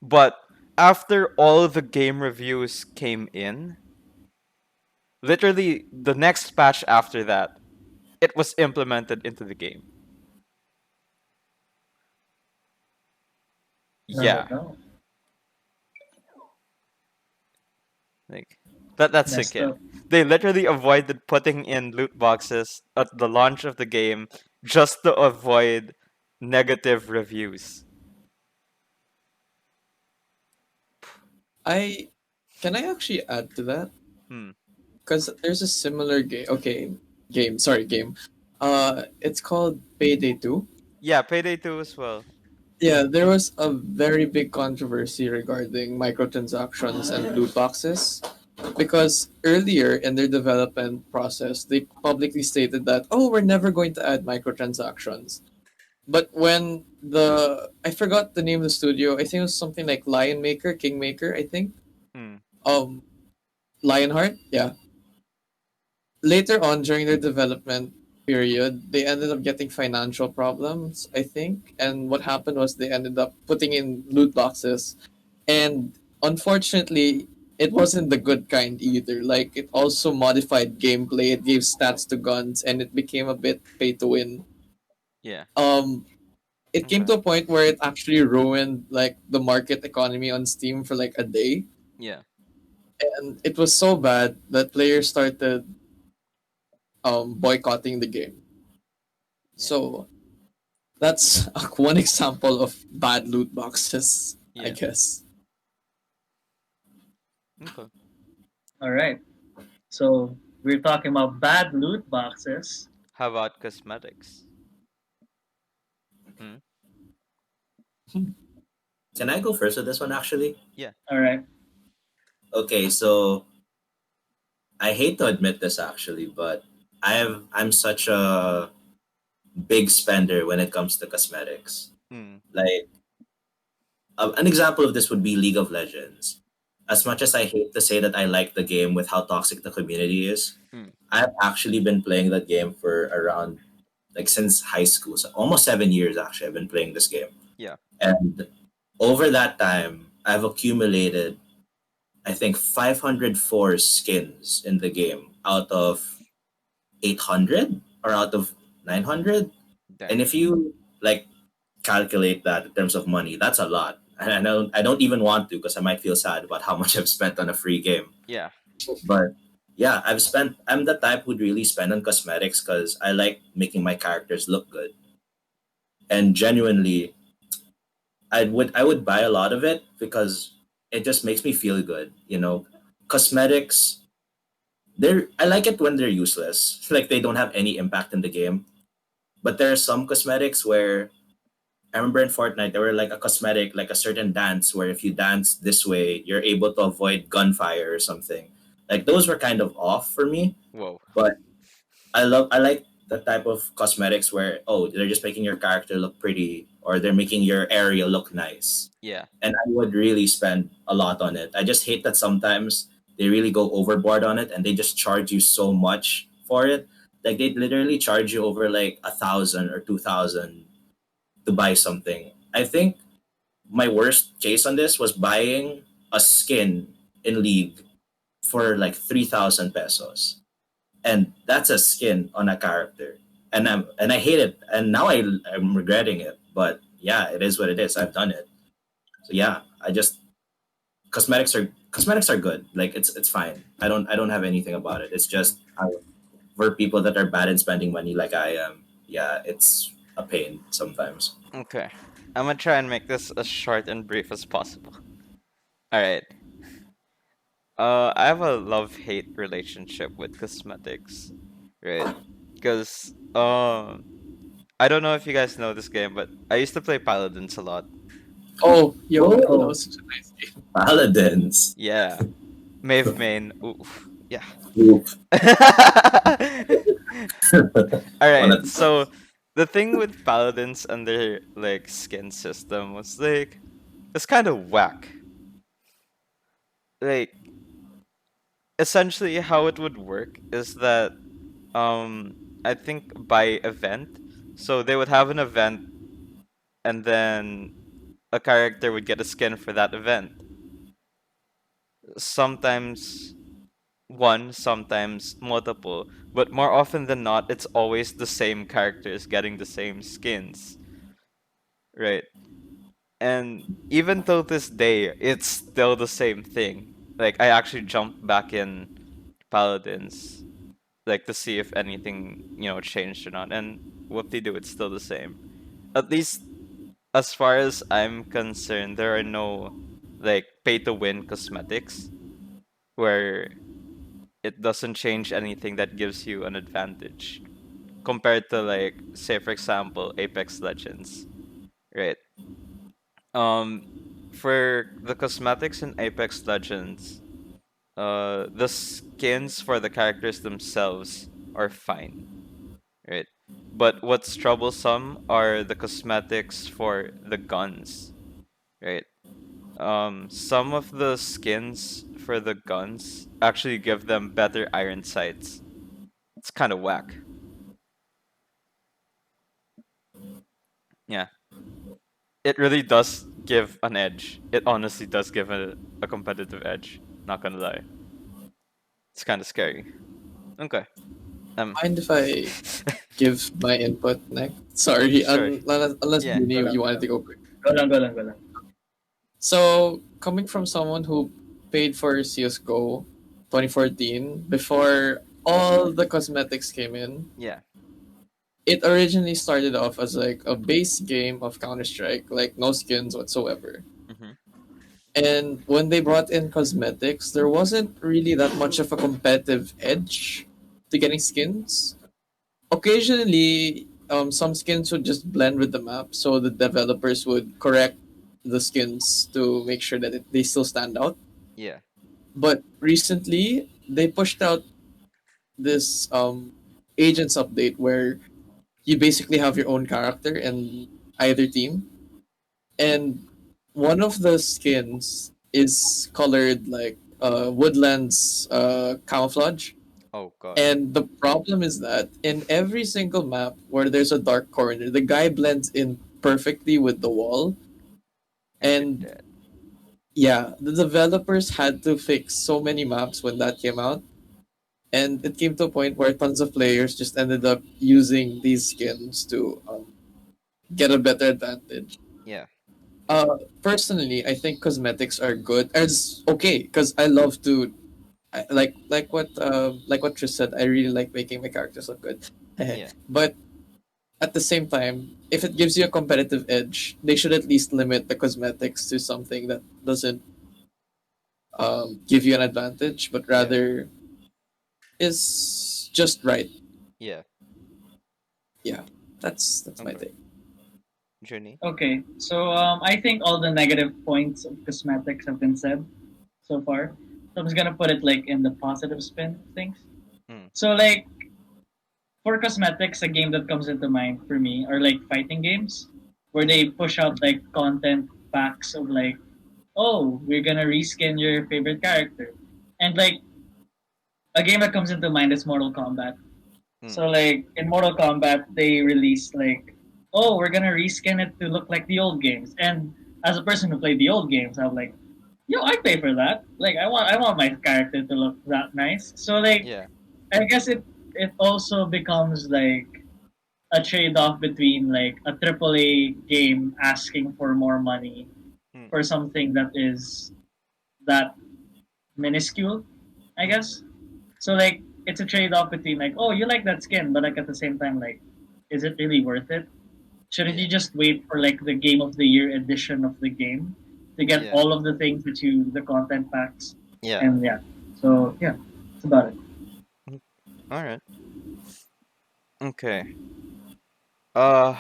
But after all the game reviews came in, literally the next patch after that, it was implemented into the game. Yeah, No. like that's Messed sick. up. They literally avoided putting in loot boxes at the launch of the game just to avoid negative reviews. Can I actually add to that? Hmm. Because there's a similar game. Okay, game. It's called Payday 2. Yeah, Payday 2 as well. Yeah, there was a very big controversy regarding microtransactions and loot boxes because earlier in their development process, they publicly stated that, oh, we're never going to add microtransactions. But when I forgot the name of the studio, I think it was something like Lion Maker, Kingmaker, I think. Hmm. Lionheart, yeah. Later on during their development period, they ended up getting financial problems, I think. And what happened was they ended up putting in loot boxes. And unfortunately, it wasn't the good kind either. Like it also modified gameplay. It gave stats to guns, and it became a bit pay to win. Yeah. Um, it came Okay. to a point where it actually ruined like the market economy on Steam for like a day, Yeah. and it was so bad that players started boycotting the game. Yeah. So that's one example of bad loot boxes, I Yeah. guess. Okay. All right. So we're talking about bad loot boxes. How about cosmetics? Hmm? Can I go first with this one actually? Yeah. All right. Okay, so I hate to admit this actually, but I'm such a big spender when it comes to cosmetics. Mm. Like an example of this would be League of Legends. As much as I hate to say that I like the game with how toxic the community is, Mm. I've actually been playing that game for around like since high school, so almost 7 years actually. I've been playing this game, Yeah. and over that time, I've accumulated I think 504 skins in the game out of 800 or out of 900. And Dang. if you like calculate that in terms of money, that's a lot. And I don't even want to because I might feel sad about how much I've spent on a free game. Yeah. But yeah, I'm the type who'd really spend on cosmetics because I like making my characters look good. And genuinely, I would buy a lot of it because it just makes me feel good, Cosmetics, I like it when they're useless. Like they don't have any impact in the game. But there are some cosmetics where I remember in Fortnite there were like a cosmetic, like a certain dance where if you dance this way, you're able to avoid gunfire or something. Like those were kind of off for me. Whoa. But I like the type of cosmetics where they're just making your character look pretty or they're making your area look nice. Yeah. And I would really spend a lot on it. I just hate that sometimes they really go overboard on it and they just charge you so much for it. Like they literally charge you over like 1,000 or 2,000 to buy something. I think my worst case on this was buying a skin in League for like 3,000 pesos, and that's a skin on a character, and I hate it, and now I'm regretting it. But yeah, it is what it is. I've done it. So yeah, I just cosmetics are good. Like it's fine. I don't have anything about it. It's Mm. just for people that are bad in spending money like I am. Yeah, it's a pain sometimes. Okay. I'm gonna try and make this as short and brief as possible. All right. I have a love-hate relationship with cosmetics, right? Because I don't know if you guys know this game, but I used to play Paladins a lot. Oh, yo, that Oh, was such a nice game. paladins. Yeah, Mave main. Oof. Yeah. Oof. All One right. of So the thing with Paladins and their like skin system was like it's kind of whack. Like essentially how it would work is that I think by event. So they would have an event and then a character would get a skin for that event. Sometimes one, sometimes multiple, but more often than not, it's always the same characters getting the same skins, right? And even till this day, it's still the same thing. Like I actually jumped back in Paladins, like to see if anything, changed or not, and what they do, it's still the same. At least as far as I'm concerned, there are no like pay to win cosmetics where it doesn't change anything that gives you an advantage compared to like say for example Apex Legends, right? Um for the cosmetics in Apex Legends, the skins for the characters themselves are fine, right? But what's troublesome are the cosmetics for the guns, right? Some of the skins for the guns actually give them better iron sights. It's kind of whack. Yeah. it really does give an edge. It honestly does give a competitive edge. Not gonna lie. It's kind of scary. Okay. Mind if I give my input next? Sorry, Sure. unless Yeah. Juni, you wanted to go quick. Go lang, go lang, go lang. So, coming from someone who paid for CSGO 2014 before all the cosmetics came in, Yeah. it originally started off as like a base game of Counter Strike, like no skins whatsoever. Mhm. And when they brought in cosmetics, there wasn't really that much of a competitive edge to getting skins. Occasionally, some skins would just blend with the map, so the developers would correct the skins to make sure that they still stand out. Yeah. But recently, they pushed out this agents update where you basically have your own character in either team, and one of the skins is colored like woodlands camouflage. Oh god. And the problem is that in every single map where there's a dark corner, the guy blends in perfectly with the wall. And you're And dead. yeah, the developers had to fix so many maps when that came out. And it came to a point where tons of players just ended up using these skins to get a better advantage. Yeah. Personally, I think cosmetics are good. It's okay because I love to, like what Tris said. I really like making my characters look good. Yeah. But at the same time, if it gives you a competitive edge, they should at least limit the cosmetics to something that doesn't give you an advantage, but rather is just right. Yeah. Yeah, that's my Okay. take. Junie. Okay, so I think all the negative points of cosmetics have been said so far. So I'm just gonna put it like in the positive spin of things. Hmm. So like for cosmetics, a game that comes into mind for me are like fighting games where they push out like content packs of like, oh, we're gonna reskin your favorite character, and like a game that comes into mind is Mortal Kombat. Hmm. So like in Mortal Kombat, they released like, oh, we're gonna reskin it to look like the old games. And as a person who played the old games, I'm like, yo, I pay for that. Like I want my character to look that nice. So like Yeah. I guess it also becomes like a trade off between like a AAA game asking for more money Hmm. for something that is that minuscule, I guess. So like it's a trade off between like, oh, you like that skin, but like at the same time, like, is it really worth it? Shouldn't Yeah. you just wait for like the game of the year edition of the game to get Yeah. all of the things that you the content packs? Yeah. And yeah. So yeah, that's about it. All right. Okay. Uh,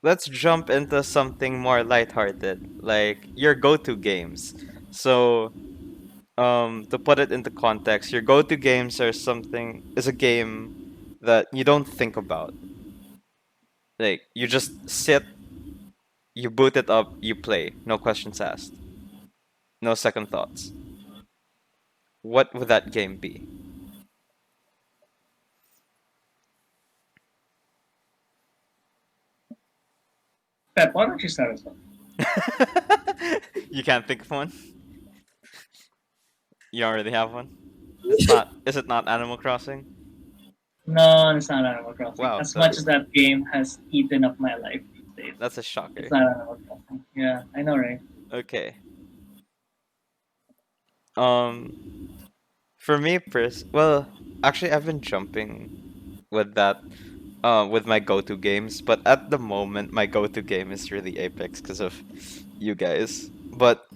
let's jump into something more lighthearted, like your go-to games. So, to put it into context, your go-to games are something is a game that you don't think about. Like you just sit, you boot it up, you play, no questions asked, no second thoughts. What would that game be? Pep, why don't you start us off? You can't think of one? You already have one? It's not. Is it not Animal Crossing? No, it's not Animal Crossing. Wow, As much that's as that game has eaten up my life these days, that's a shocker. it's not Animal Crossing. Yeah, I know, right? Okay. Um, for me, well, actually, I've been jumping with that, with my go-to games, but at the moment, my go-to game is really Apex because of you guys. But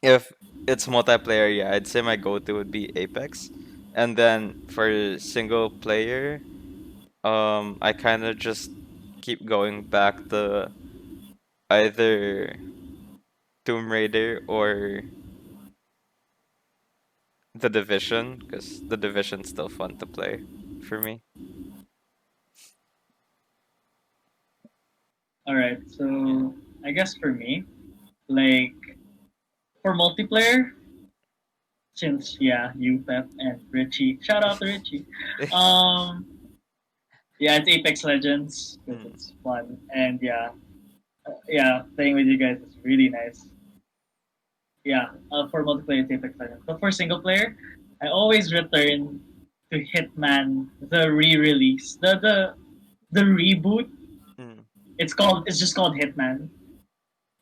if it's multiplayer, yeah, I'd say my go-to would be Apex, and then for single player, I kind of just keep going back to either Tomb Raider or The Division, because The Division's still fun to play for me. All right, so I guess for me, like for multiplayer, since yeah, you Pep and Richie, shout out to Richie. Um, yeah, it's Apex Legends because Mm. it's fun, and yeah, Yeah, playing with you guys is really nice. Yeah, for multiplayer, it's Apex Legends. But for single player, I always return to Hitman, the re-release, the reboot. Mm. It's just called Hitman,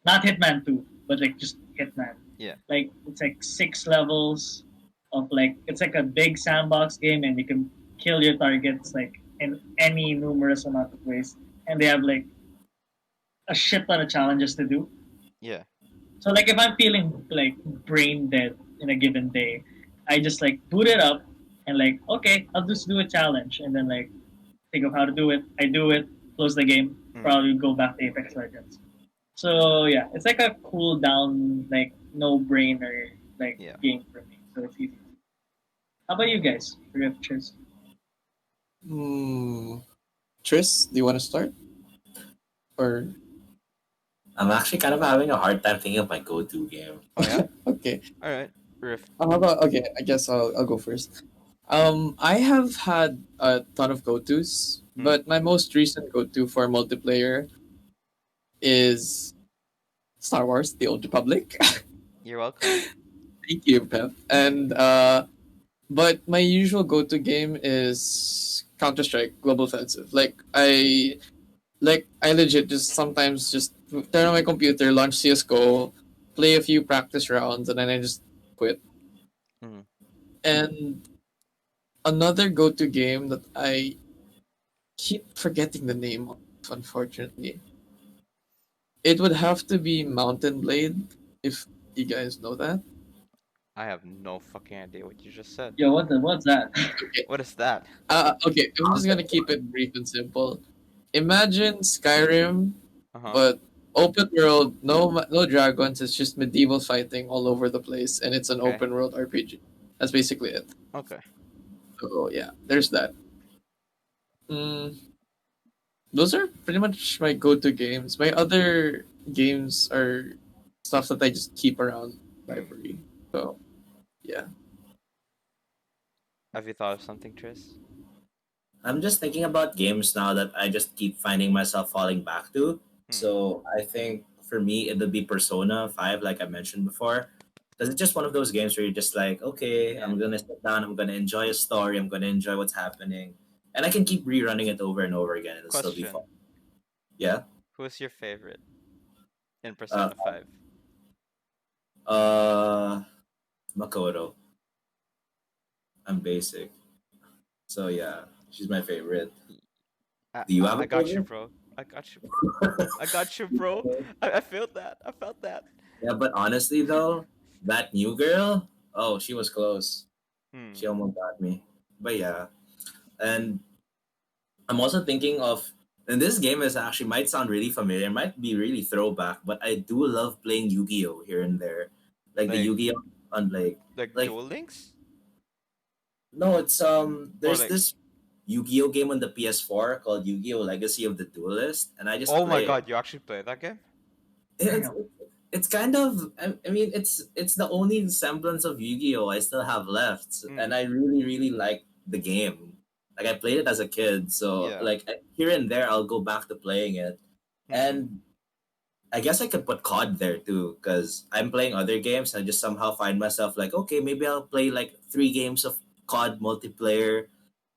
not Hitman Two, but like just Hitman. Yeah. Like it's like 6 levels of like it's like a big sandbox game, and you can kill your targets like in any numerous amount of ways, and they have like a shit ton of challenges to do. Yeah. So like if I'm feeling like brain dead in a given day, I just like boot it up and like okay, I'll just do a challenge and then like think of how to do it. I do it, close the game, Mm. probably go back to Apex Legends. So yeah, it's like a cool down, like no brainer like Yeah. game for me. So it's easy. How about you guys? Rifters? Hmm. Tris, do you want to start? Or I'm actually kind of having a hard time thinking of my go-to game. Oh yeah. okay. All right. Rift. How about okay? I guess I'll go first. I have had a ton of go-tos, Hmm. but my most recent go-to for multiplayer is Star Wars: The Old Republic. You're welcome. Thank you, Pep. And but my usual go-to game is Counter Strike Global Offensive. I legit just sometimes just turn on my computer, launch CS:GO, play a few practice rounds, and then I just quit. Mhm. And another go-to game that I keep forgetting the name of, unfortunately. It would have to be Mountain Blade, if you guys know that. I have no fucking idea what you just said. Yo, what's that? What is that? Okay, I'm just gonna keep it brief and simple. Imagine Skyrim, Uh huh. but open world, no dragons. It's just medieval fighting all over the place, and it's an Okay. open world RPG. That's basically it. Okay. So yeah, there's that. Mm, those are pretty much my go-to games. My other games are stuff that I just keep around library. So yeah. Have you thought of something, Tris? I'm just thinking about games now that I just keep finding myself falling back to. Hmm. So I think for me it would be Persona 5, like I mentioned before. Because it's just one of those games where you're just like, okay, Yeah. I'm gonna sit down, I'm gonna enjoy a story, I'm gonna enjoy what's happening. And I can keep rerunning it over and over again. It'll still be fun. Question: Yeah. who's your favorite in Uh Persona 5? uh Makoto. I'm basic. So yeah, she's my favorite. Do you have I a got you, favorite? bro. I got you, bro. I got you, bro. I felt that. I felt that. Yeah, but honestly though, that new girl, oh, she was close. Hmm. She almost got me. But yeah. And I'm also thinking of, and this game is actually might sound really familiar, might be really throwback, but I do love playing Yu-Gi-Oh here and there. Like the Like Yu-Gi-Oh on like Duel Links no, it's or there's like. this Yu-Gi-Oh game on the PS4 called Yu-Gi-Oh Legacy of the Duelist, and I just Oh my play it. God! You actually play that game? It's Damn. it's kind of I mean it's the only semblance of Yu-Gi-Oh I still have left, and Hmm. I really like the game. Like I played it as a kid, so Yeah. like here and there I'll go back to playing it. Hmm. And I guess I could put COD there too, because I'm playing other games. I just somehow find myself like, okay, maybe I'll play like 3 games of COD multiplayer.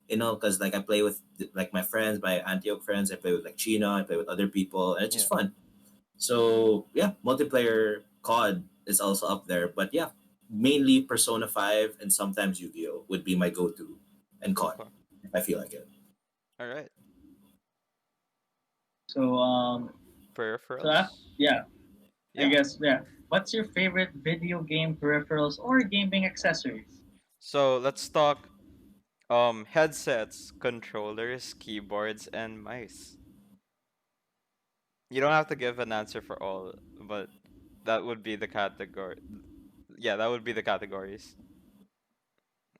Because like I play with like my friends, my Antioch friends. I play with like Chino. I play with other people, and it's just Yeah. fun. So yeah, multiplayer COD is also up there. But yeah, mainly Persona 5 and sometimes Yu-Gi-Oh would be my go-to, and COD Okay. if I feel like it. All right. So so Peripherals. yeah, I Yeah. guess yeah. What's your favorite video game peripherals or gaming accessories? So let's talk headsets, controllers, keyboards, and mice. You don't have to give an answer for all, but that would be the category. Yeah, that would be the categories.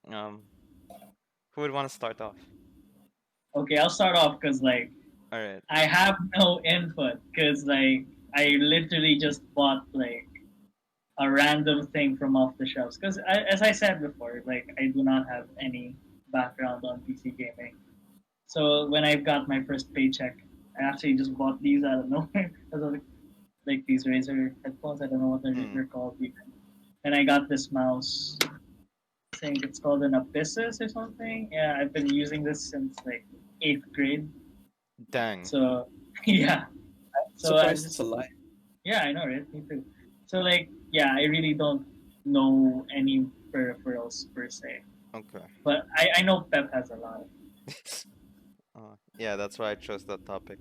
Um, who would want to start off? Okay, I'll start off because like All right. I have no input because like I literally just bought like a random thing from off the shelves because as I said before, like I do not have any background on PC gaming. So when I got my first paycheck, I actually just bought these out of nowhere. I was like, like these Razer headphones. I don't know what they're Mm. called even. And I got this mouse. I think it's called an Abyssus or something. Yeah, I've been using this since like eighth grade. Dang. So yeah. So I'm Surprised it's just alive. yeah, I know, right? Me too. So like yeah, I really don't know any peripherals per se. Okay. But I know Pep has a lot. Yeah, that's why I chose that topic.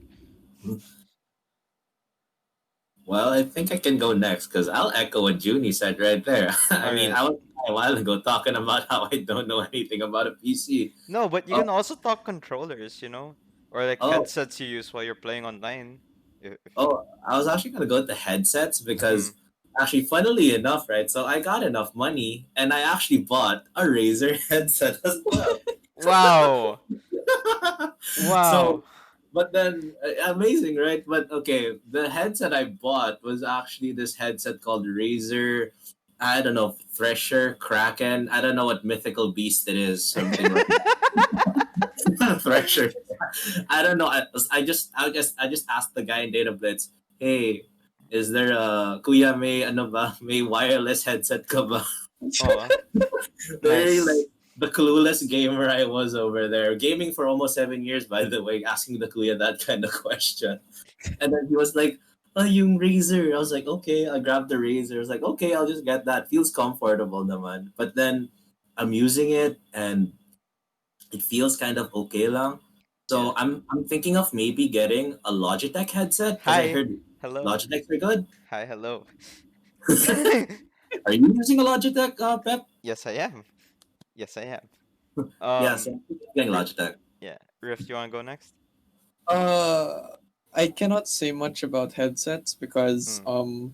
Well, I think I can go next because I'll echo what Junie said right there. I All mean, right. I was a while ago talking about how I don't know anything about a PC. No, but you Oh, can also talk controllers, or like oh, headsets you use while you're playing online. If you... oh, I was actually gonna go with the headsets Mm. because actually, funnily enough, right? So I got enough money and I actually bought a Razer headset as well. Wow. Wow. So, but then amazing, right? But okay, the headset I bought was actually this headset called Razer. I don't know, Thresher, Kraken. I don't know what mythical beast it is. Something like Thresher. I don't know. I just asked the guy in Data Blitz, hey, is there a Kuya may ano ba may wireless headset ka ba? Oh, Very nice. like the clueless gamer I was over there, gaming for almost 7 years, by the way, asking the Kuya that kind of question. And then he was like, oh, yung Razer. I was like, okay, I grabbed the Razer. I was like, okay, I'll just get that. Feels comfortable naman. But then I'm using it and it feels kind of okay lang. Yeah. So I'm thinking of maybe getting a Logitech headset because I Hi. heard Hello. Logitechs are good. Hi, hello. Are you using a Logitech, Pep? Yes, I am. Yes, I am. Yeah, so I'm thinking of getting Ri- Logitech. yeah. Rift, you want to go next? Uh, I cannot say much about headsets because Mm.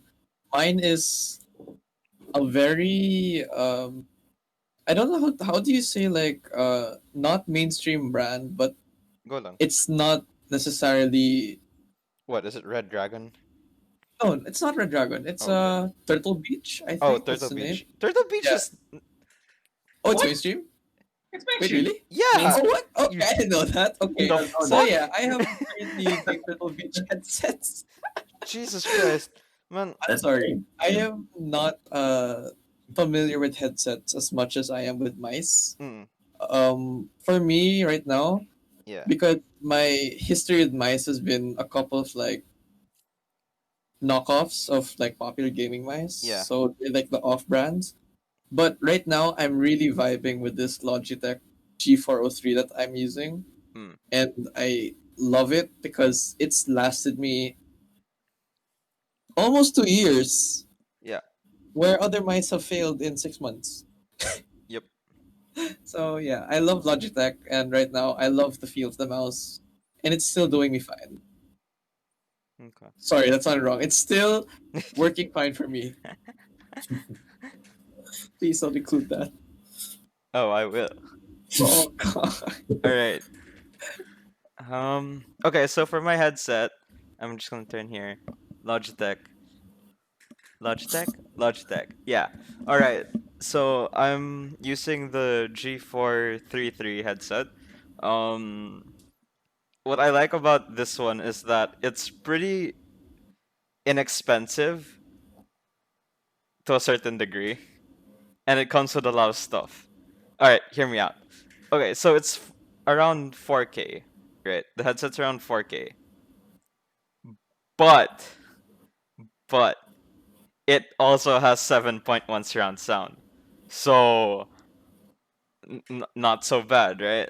mine is a very I don't know how do you say like not mainstream brand, but Go lang. it's not necessarily What is it? Red Dragon? no, it's not Red Dragon. It's Oh, okay. Turtle Beach, I Oh, think that's Turtle the name. Beach. Turtle Beach Yeah. is Oh, it's what? mainstream. It's Wait, mainstream. really? Yeah. Oh, what? Okay, You I didn't know that. Okay, the Oh, so no. fuck? yeah, I have currently using Turtle Beach headsets. Jesus Christ, man. I'm That's sorry, I very am not familiar with headsets as much as I am with mice. Mm, For me right now, yeah. because my history with mice has been a couple of like knockoffs of like popular gaming mice, Yeah. so they're like the off brands. But right now, I'm really vibing with this Logitech G403 that I'm using, Mm, and I love it because it's lasted me almost 2 years, yeah. where other mice have failed in 6 months. Yep. So yeah, I love Logitech, and right now I love the feel of the mouse, and it's still doing me fine. Okay. Sorry, that sounded wrong. It's still working fine for me. Please don't include that. Oh, I will. Oh god. All right. Okay, so for my headset, I'm just gonna turn here. Logitech. Logitech. Yeah. All right. So I'm using the G433 headset. Um, what I like about this one is that it's pretty inexpensive to a certain degree, and it comes with a lot of stuff. All right, hear me out. Okay, so it's around 4K, right? The headset's around 4K, but but it also has 7.1 surround sound. So not so bad, right?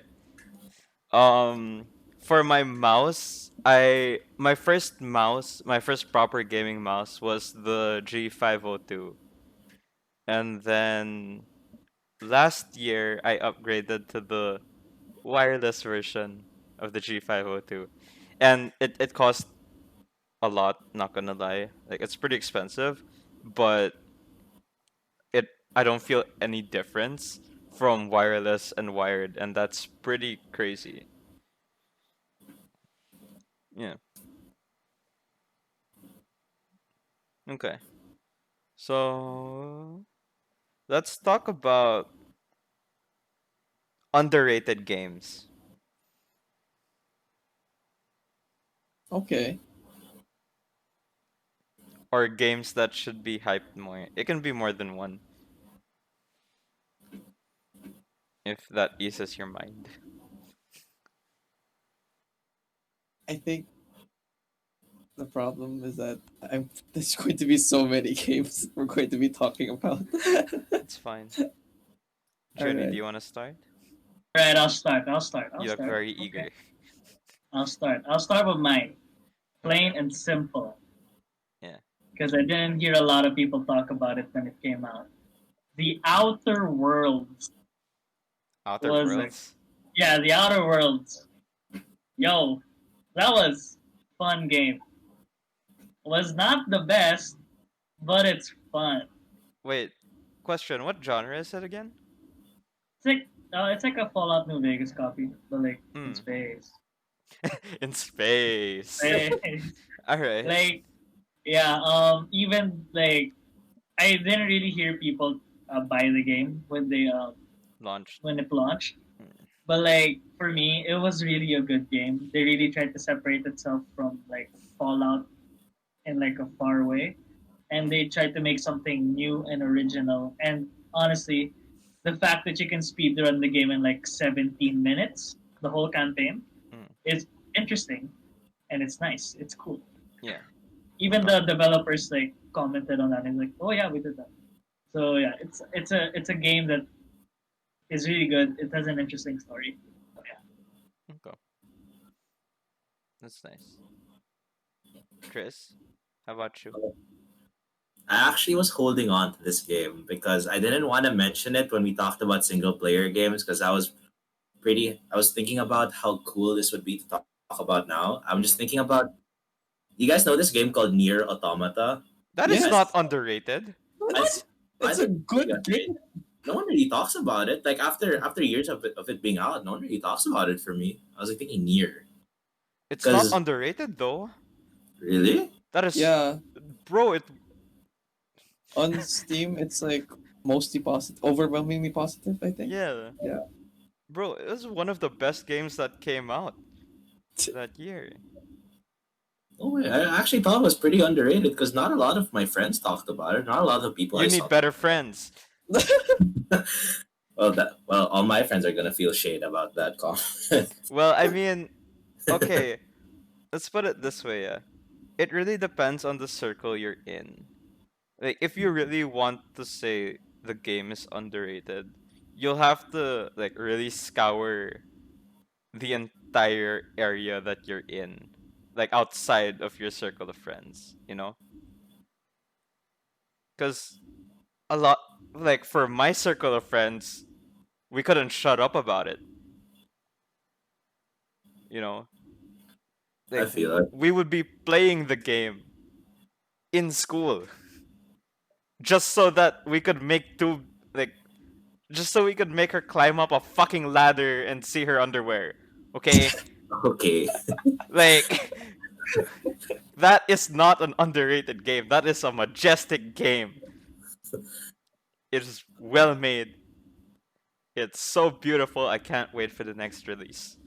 For my mouse, my first proper gaming mouse was the G502. And then last year I upgraded to the wireless version of the G502. And it cost a lot, not gonna lie. Like it's pretty expensive, but it I don't feel any difference from wireless and wired, and that's pretty crazy. Yeah. Okay. So let's talk about underrated games. Okay. or games that should be hyped more. It can be more than one, if that eases your mind. I think the problem is that there's going to be so many games we're going to be talking about. It's fine. Judy, Alright. do you want to start? Right, I'll start. I'll start. I'll You look start. very Okay. eager. I'll start. I'll start with mine. Plain and simple. Yeah. Because I didn't hear a lot of people talk about it when it came out. The Outer Worlds. Outer Was it? Worlds. Yeah, The Outer Worlds. Yo, that was fun game. Was not the best, but it's fun. Wait, question. What genre is it again? It's like a Fallout New Vegas copy, but like Hmm. in space. In space. Space. All right. Like, yeah. Even like, I didn't really hear people buy the game Launched. when it launched. Hmm. But like for me, it was really a good game. They really tried to separate itself from like Fallout in like a far way, and they tried to make something new and original. And honestly, the fact that you can speedrun the game in like 17 minutes, the whole campaign, Mm. is interesting, and it's nice. It's cool. Yeah. Even the developers like commented on that and like, oh yeah, we did that. So yeah, it's a game that is really good. It has an interesting story. So, yeah. Okay. That's nice. Chris, how about you? I actually was holding on to this game because I didn't want to mention it when we talked about single player games because I was thinking about how cool this would be to talk about now. I'm just thinking about, you guys know this game called Nier Automata? That is Yes. not underrated. What? It's I a good yeah. game. No one really talks about it. Like after years of it being out, no one really talks about it for me. I was like thinking Nier. It's not 'Cause- underrated though. Really? That is, Yeah, bro. It on Steam, it's like mostly positive, overwhelmingly positive, I think. yeah. Yeah. Bro, it was one of the best games that came out that year. Oh, I actually thought it was pretty underrated because not a lot of my friends talked about it. Not a lot of people You I need saw. better friends. Well, all my friends are gonna feel shade about that comment. Well, I mean, okay, let's put it this way, yeah. It really depends on the circle you're in. Like, if you really want to say the game is underrated, you'll have to like really scour the entire area that you're in, like outside of your circle of friends, you know? Because a lot, like for my circle of friends, we couldn't shut up about it. You know, I feel it. we would be playing the game in school just so that we could make two, like, just so we could make her climb up a fucking ladder and see her underwear. Okay, Okay. like that is not an underrated game. That is a majestic game. It is well made. It's so beautiful. I can't wait for the next release.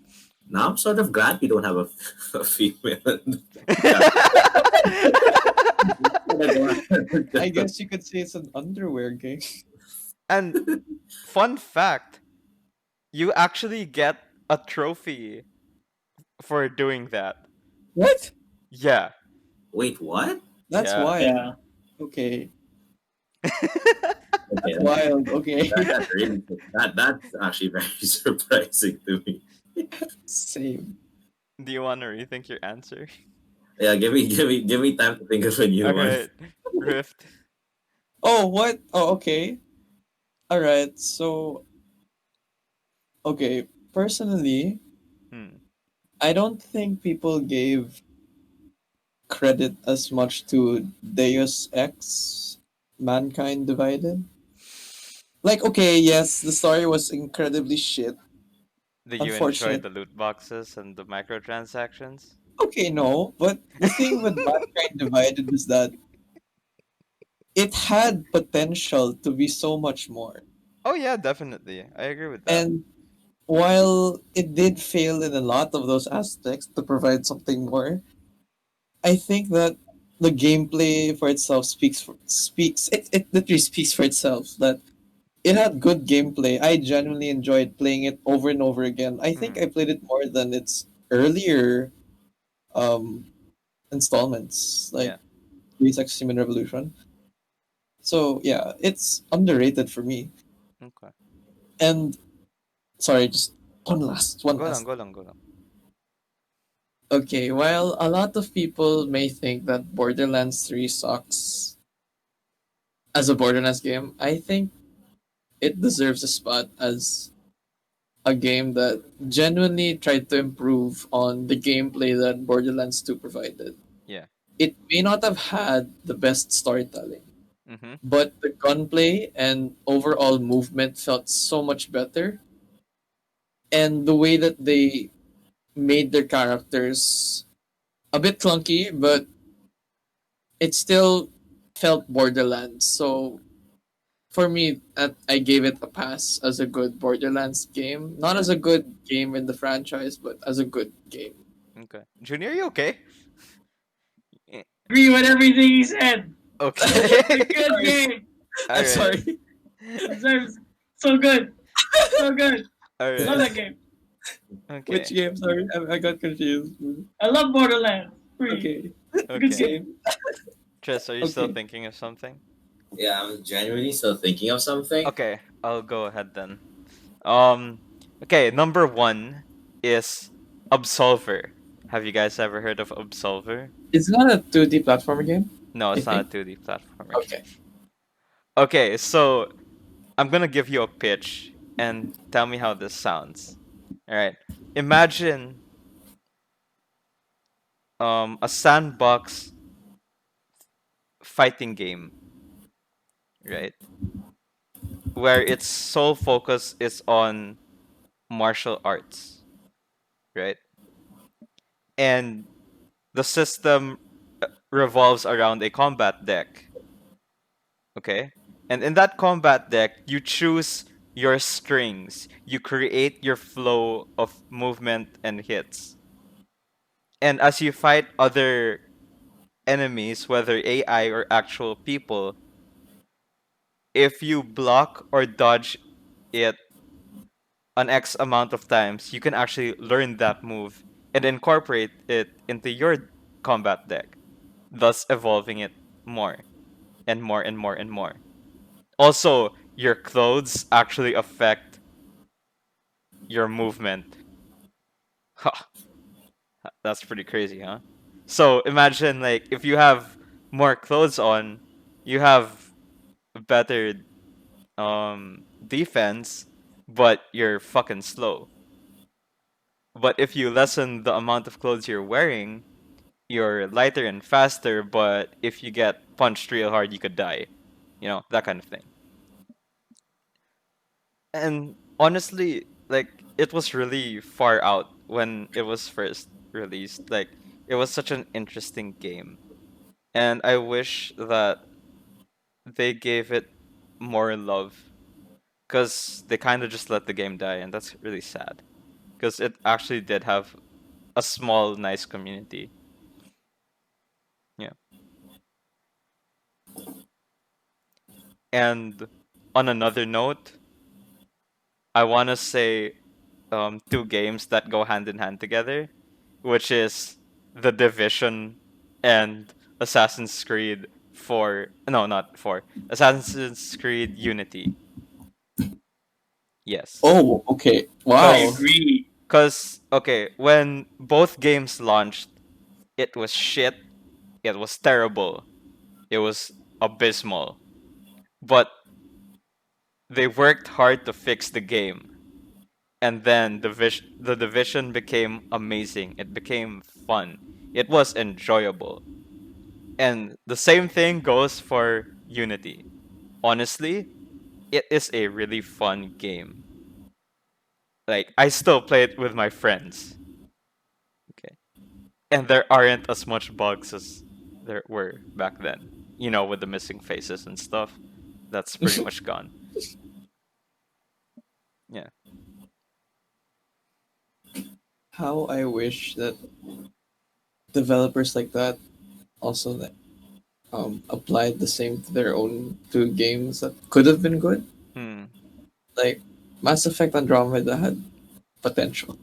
Now I'm sort of glad we don't have a female. I guess you could say it's an underwear game. And fun fact, you actually get a trophy for doing that. What? Yeah. Wait, what? That's Yeah. wild. Yeah. Okay. Okay, Wild. Okay. that's actually very surprising to me. Same. Do you want to rethink your answer? Yeah, give me time to think of a new one. Alright. Rift. Oh, what? Oh, okay. All right. So, okay. Personally, Hmm. I don't think people gave credit as much to Deus Ex Mankind Divided. Like, okay, yes, the story was incredibly shit. Did you enjoy Unfortunate. the loot boxes and the microtransactions? Okay, no, but the thing with Mankind Divided is that it had potential to be so much more. Oh yeah, definitely. I agree with that. And while it did fail in a lot of those aspects to provide something more, I think that the gameplay for itself speaks it literally speaks for itself that it had good gameplay. I genuinely enjoyed playing it over and over again. I think I Mhm. played it more than its earlier um installments, like Yeah. Deus Ex Human Revolution. So yeah, it's underrated for me. Okay. And sorry, just one Go lang, last. go lang, go lang. Okay, while a lot of people may think that Borderlands 3 sucks as a Borderlands game, I think it deserves a spot as a game that genuinely tried to improve on the gameplay that Borderlands 2 provided. Yeah. It may not have had the best storytelling, Mhm. but the gunplay and overall movement felt so much better. And the way that they made their characters a bit clunky, but it still felt Borderlands. So for me, I gave it a pass as a good Borderlands game. Not Yeah. as a good game in the franchise, but as a good game. Okay. Junior, you okay? Eh, Agree with everything he said. Okay. It's a good Sorry. game. I'm All right. sorry. Deserves so good. So good. All Love right. that game. Which Okay. game? Sorry, I got confused. I love Borderlands 3. Okay. It's a good Okay. game. Tris, are you still Okay. thinking of something? Yeah, I'm genuinely still thinking of something. Okay, I'll go ahead then. Um, okay, number one is Absolver. Have you guys ever heard of Absolver? It's not a 2D platformer game, No, I it's not a think. 2D platformer. Okay. Okay, so I'm gonna give you a pitch and tell me how this sounds. All right. Imagine a sandbox fighting game, right? Where its sole focus is on martial arts, right? And the system revolves around a combat deck, okay? And in that combat deck, you choose your strings. You create your flow of movement and hits. And as you fight other enemies, whether AI or actual people, if you block or dodge it an X amount of times, you can actually learn that move and incorporate it into your combat deck, thus evolving it more and more and more and more. Also, your clothes actually affect your movement. Ha, that's pretty crazy, huh? So imagine like if you have more clothes on, you have better defense, but you're fucking slow. But if you lessen the amount of clothes you're wearing, you're lighter and faster, but if you get punched real hard, you could die. You know, that kind of thing. And honestly, like it was really far out when it was first released. Like it was such an interesting game. And I wish that they gave it more love cuz they kind of just let the game die and that's really sad cuz it actually did have a small nice community. Yeah. And on another note, I want to say two games that go hand in hand together, which is The Division and Assassin's Creed for no, not for Assassin's Creed Unity. Yes. Oh, okay. I Wow. Cause, agree. cause okay, when both games launched, it was shit. It was terrible. It was abysmal. But they worked hard to fix the game. And then the division became amazing. It became fun. It was enjoyable. And the same thing goes for Unity. Honestly, it is a really fun game. Like I still play it with my friends. Okay. And there aren't as much bugs as there were back then. You know, with the missing faces and stuff. That's pretty much gone. Yeah. How I wish that developers like that also applied the same to their own two games that could have been good. Hmm. Like Mass Effect Andromeda had potential,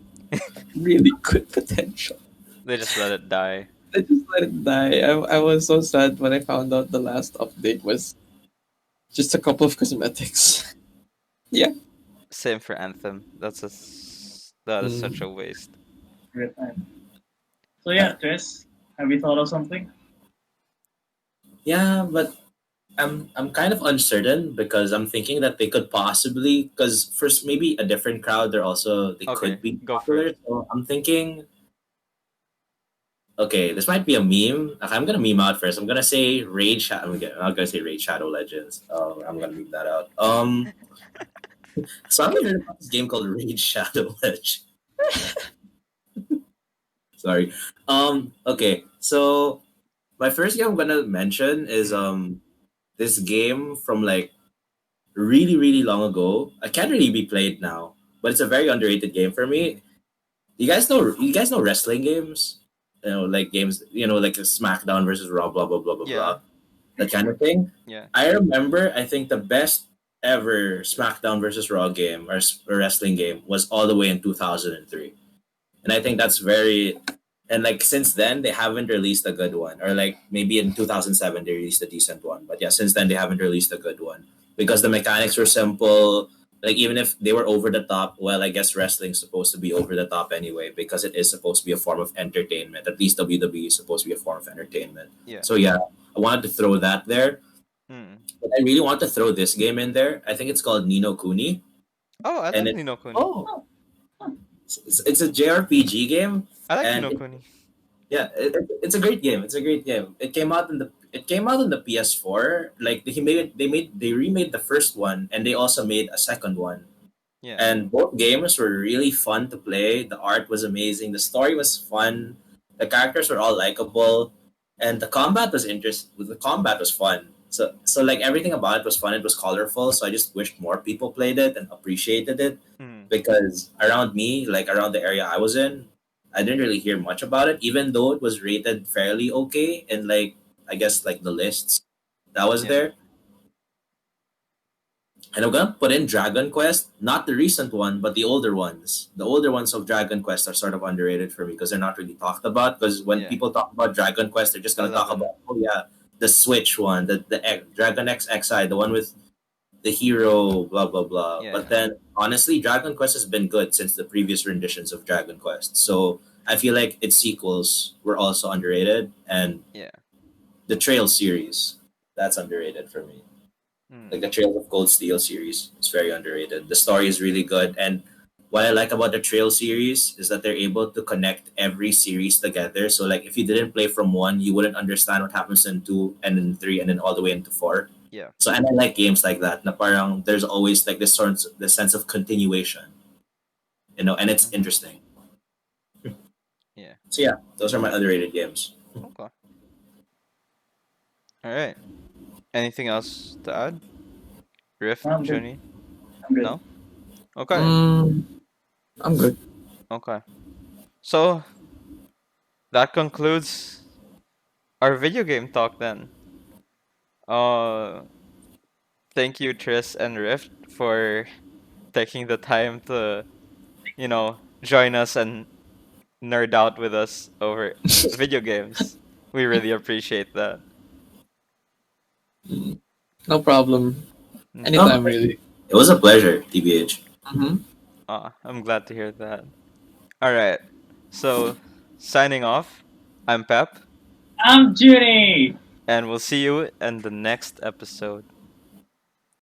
really good potential. They just let it die. I just let it die. I was so sad when I found out the last update was just a couple of cosmetics. Yeah. Same for Anthem. That is such Mm. a waste. Great time. So yeah, Chris, have you thought of something? Yeah, but I'm kind of uncertain because I'm thinking that they could possibly, because first maybe a different crowd, they Okay, could be go for it. popular. So I'm thinking, okay, this might be a meme. Okay, I'm gonna meme out first. I'm gonna say Raid Shadow. I'm not gonna say Raid Shadow Legends. I'm gonna meme that out. So I've heard about this game called Raid Shadow Legends. Sorry. Okay. So my first game I'm gonna mention is this game from like really really long ago. I can't really be played now, but it's a very underrated game for me. You guys know wrestling games? Like games, like a SmackDown versus Raw, blah blah blah blah Yeah, blah, that kind of thing. yeah. I remember, I think the best ever SmackDown versus Raw game or wrestling game was all the way in 2003, and I think that's very. And like since then, they haven't released a good one, or like maybe in 2007 they released a decent one, but yeah, since then they haven't released a good one because the mechanics were simple. Like even if they were over the top, well, I guess wrestling's supposed to be over the top anyway because it is supposed to be a form of entertainment. At least WWE is supposed to be a form of entertainment. Yeah. So yeah, I wanted to throw that there. Hmm. But I really want to throw this game in there. I think it's called Nino Kuni, Oh, I and like it, Nino Kuni. Oh, it's a JRPG game, I like and Nino Kuni. yeah, it's a great game. It's a great game. It came out in the PS4. Like they remade the first one, and they also made a second one. Yeah. And both games were really fun to play. The art was amazing. The story was fun. The characters were all likable, and the combat was fun. So like everything about it was fun. It was colorful. So I just wished more people played it and appreciated it Hmm. because around me, like around the area I was in, I didn't really hear much about it. Even though it was rated fairly okay in like I guess like the lists that was Yeah. there. And I'm gonna put in Dragon Quest, not the recent one, but the older ones. The older ones of Dragon Quest are sort of underrated for me because they're not really talked about. Because when Yeah. people talk about Dragon Quest, they're just gonna talk 11. about the Switch one, Dragon X XI, the one with the hero, blah blah blah. Yeah. But then honestly, Dragon Quest has been good since the previous renditions of Dragon Quest. So I feel like its sequels were also underrated, and Yeah. the Trail series that's underrated for me. Hmm. Like the Trails of Cold Steel series. It's very underrated. The story is really good, and what I like about the Trail series is that they're able to connect every series together. So like if you didn't play from one, you wouldn't understand what happens in two and in three and then all the way into four. Yeah. So and I like games like that. Na parang there's always like this sense of continuation, and it's Mhm. interesting. Yeah. So yeah, those are my underrated games. Okay. All right. Anything else to add? Rift, I'm good. Junie? I'm good. No? Okay. Mm, I'm good. Okay. So that concludes our video game talk then. Uh, thank you, Tris and Rift, for taking the time to, join us and nerd out with us over video games. We really appreciate that. No problem. Mm. Anytime, really. It was a pleasure, TBH. Mm-hmm. I'm glad to hear that. All right. So, signing off, I'm Pep, I'm Judy. and we'll see you in the next episode.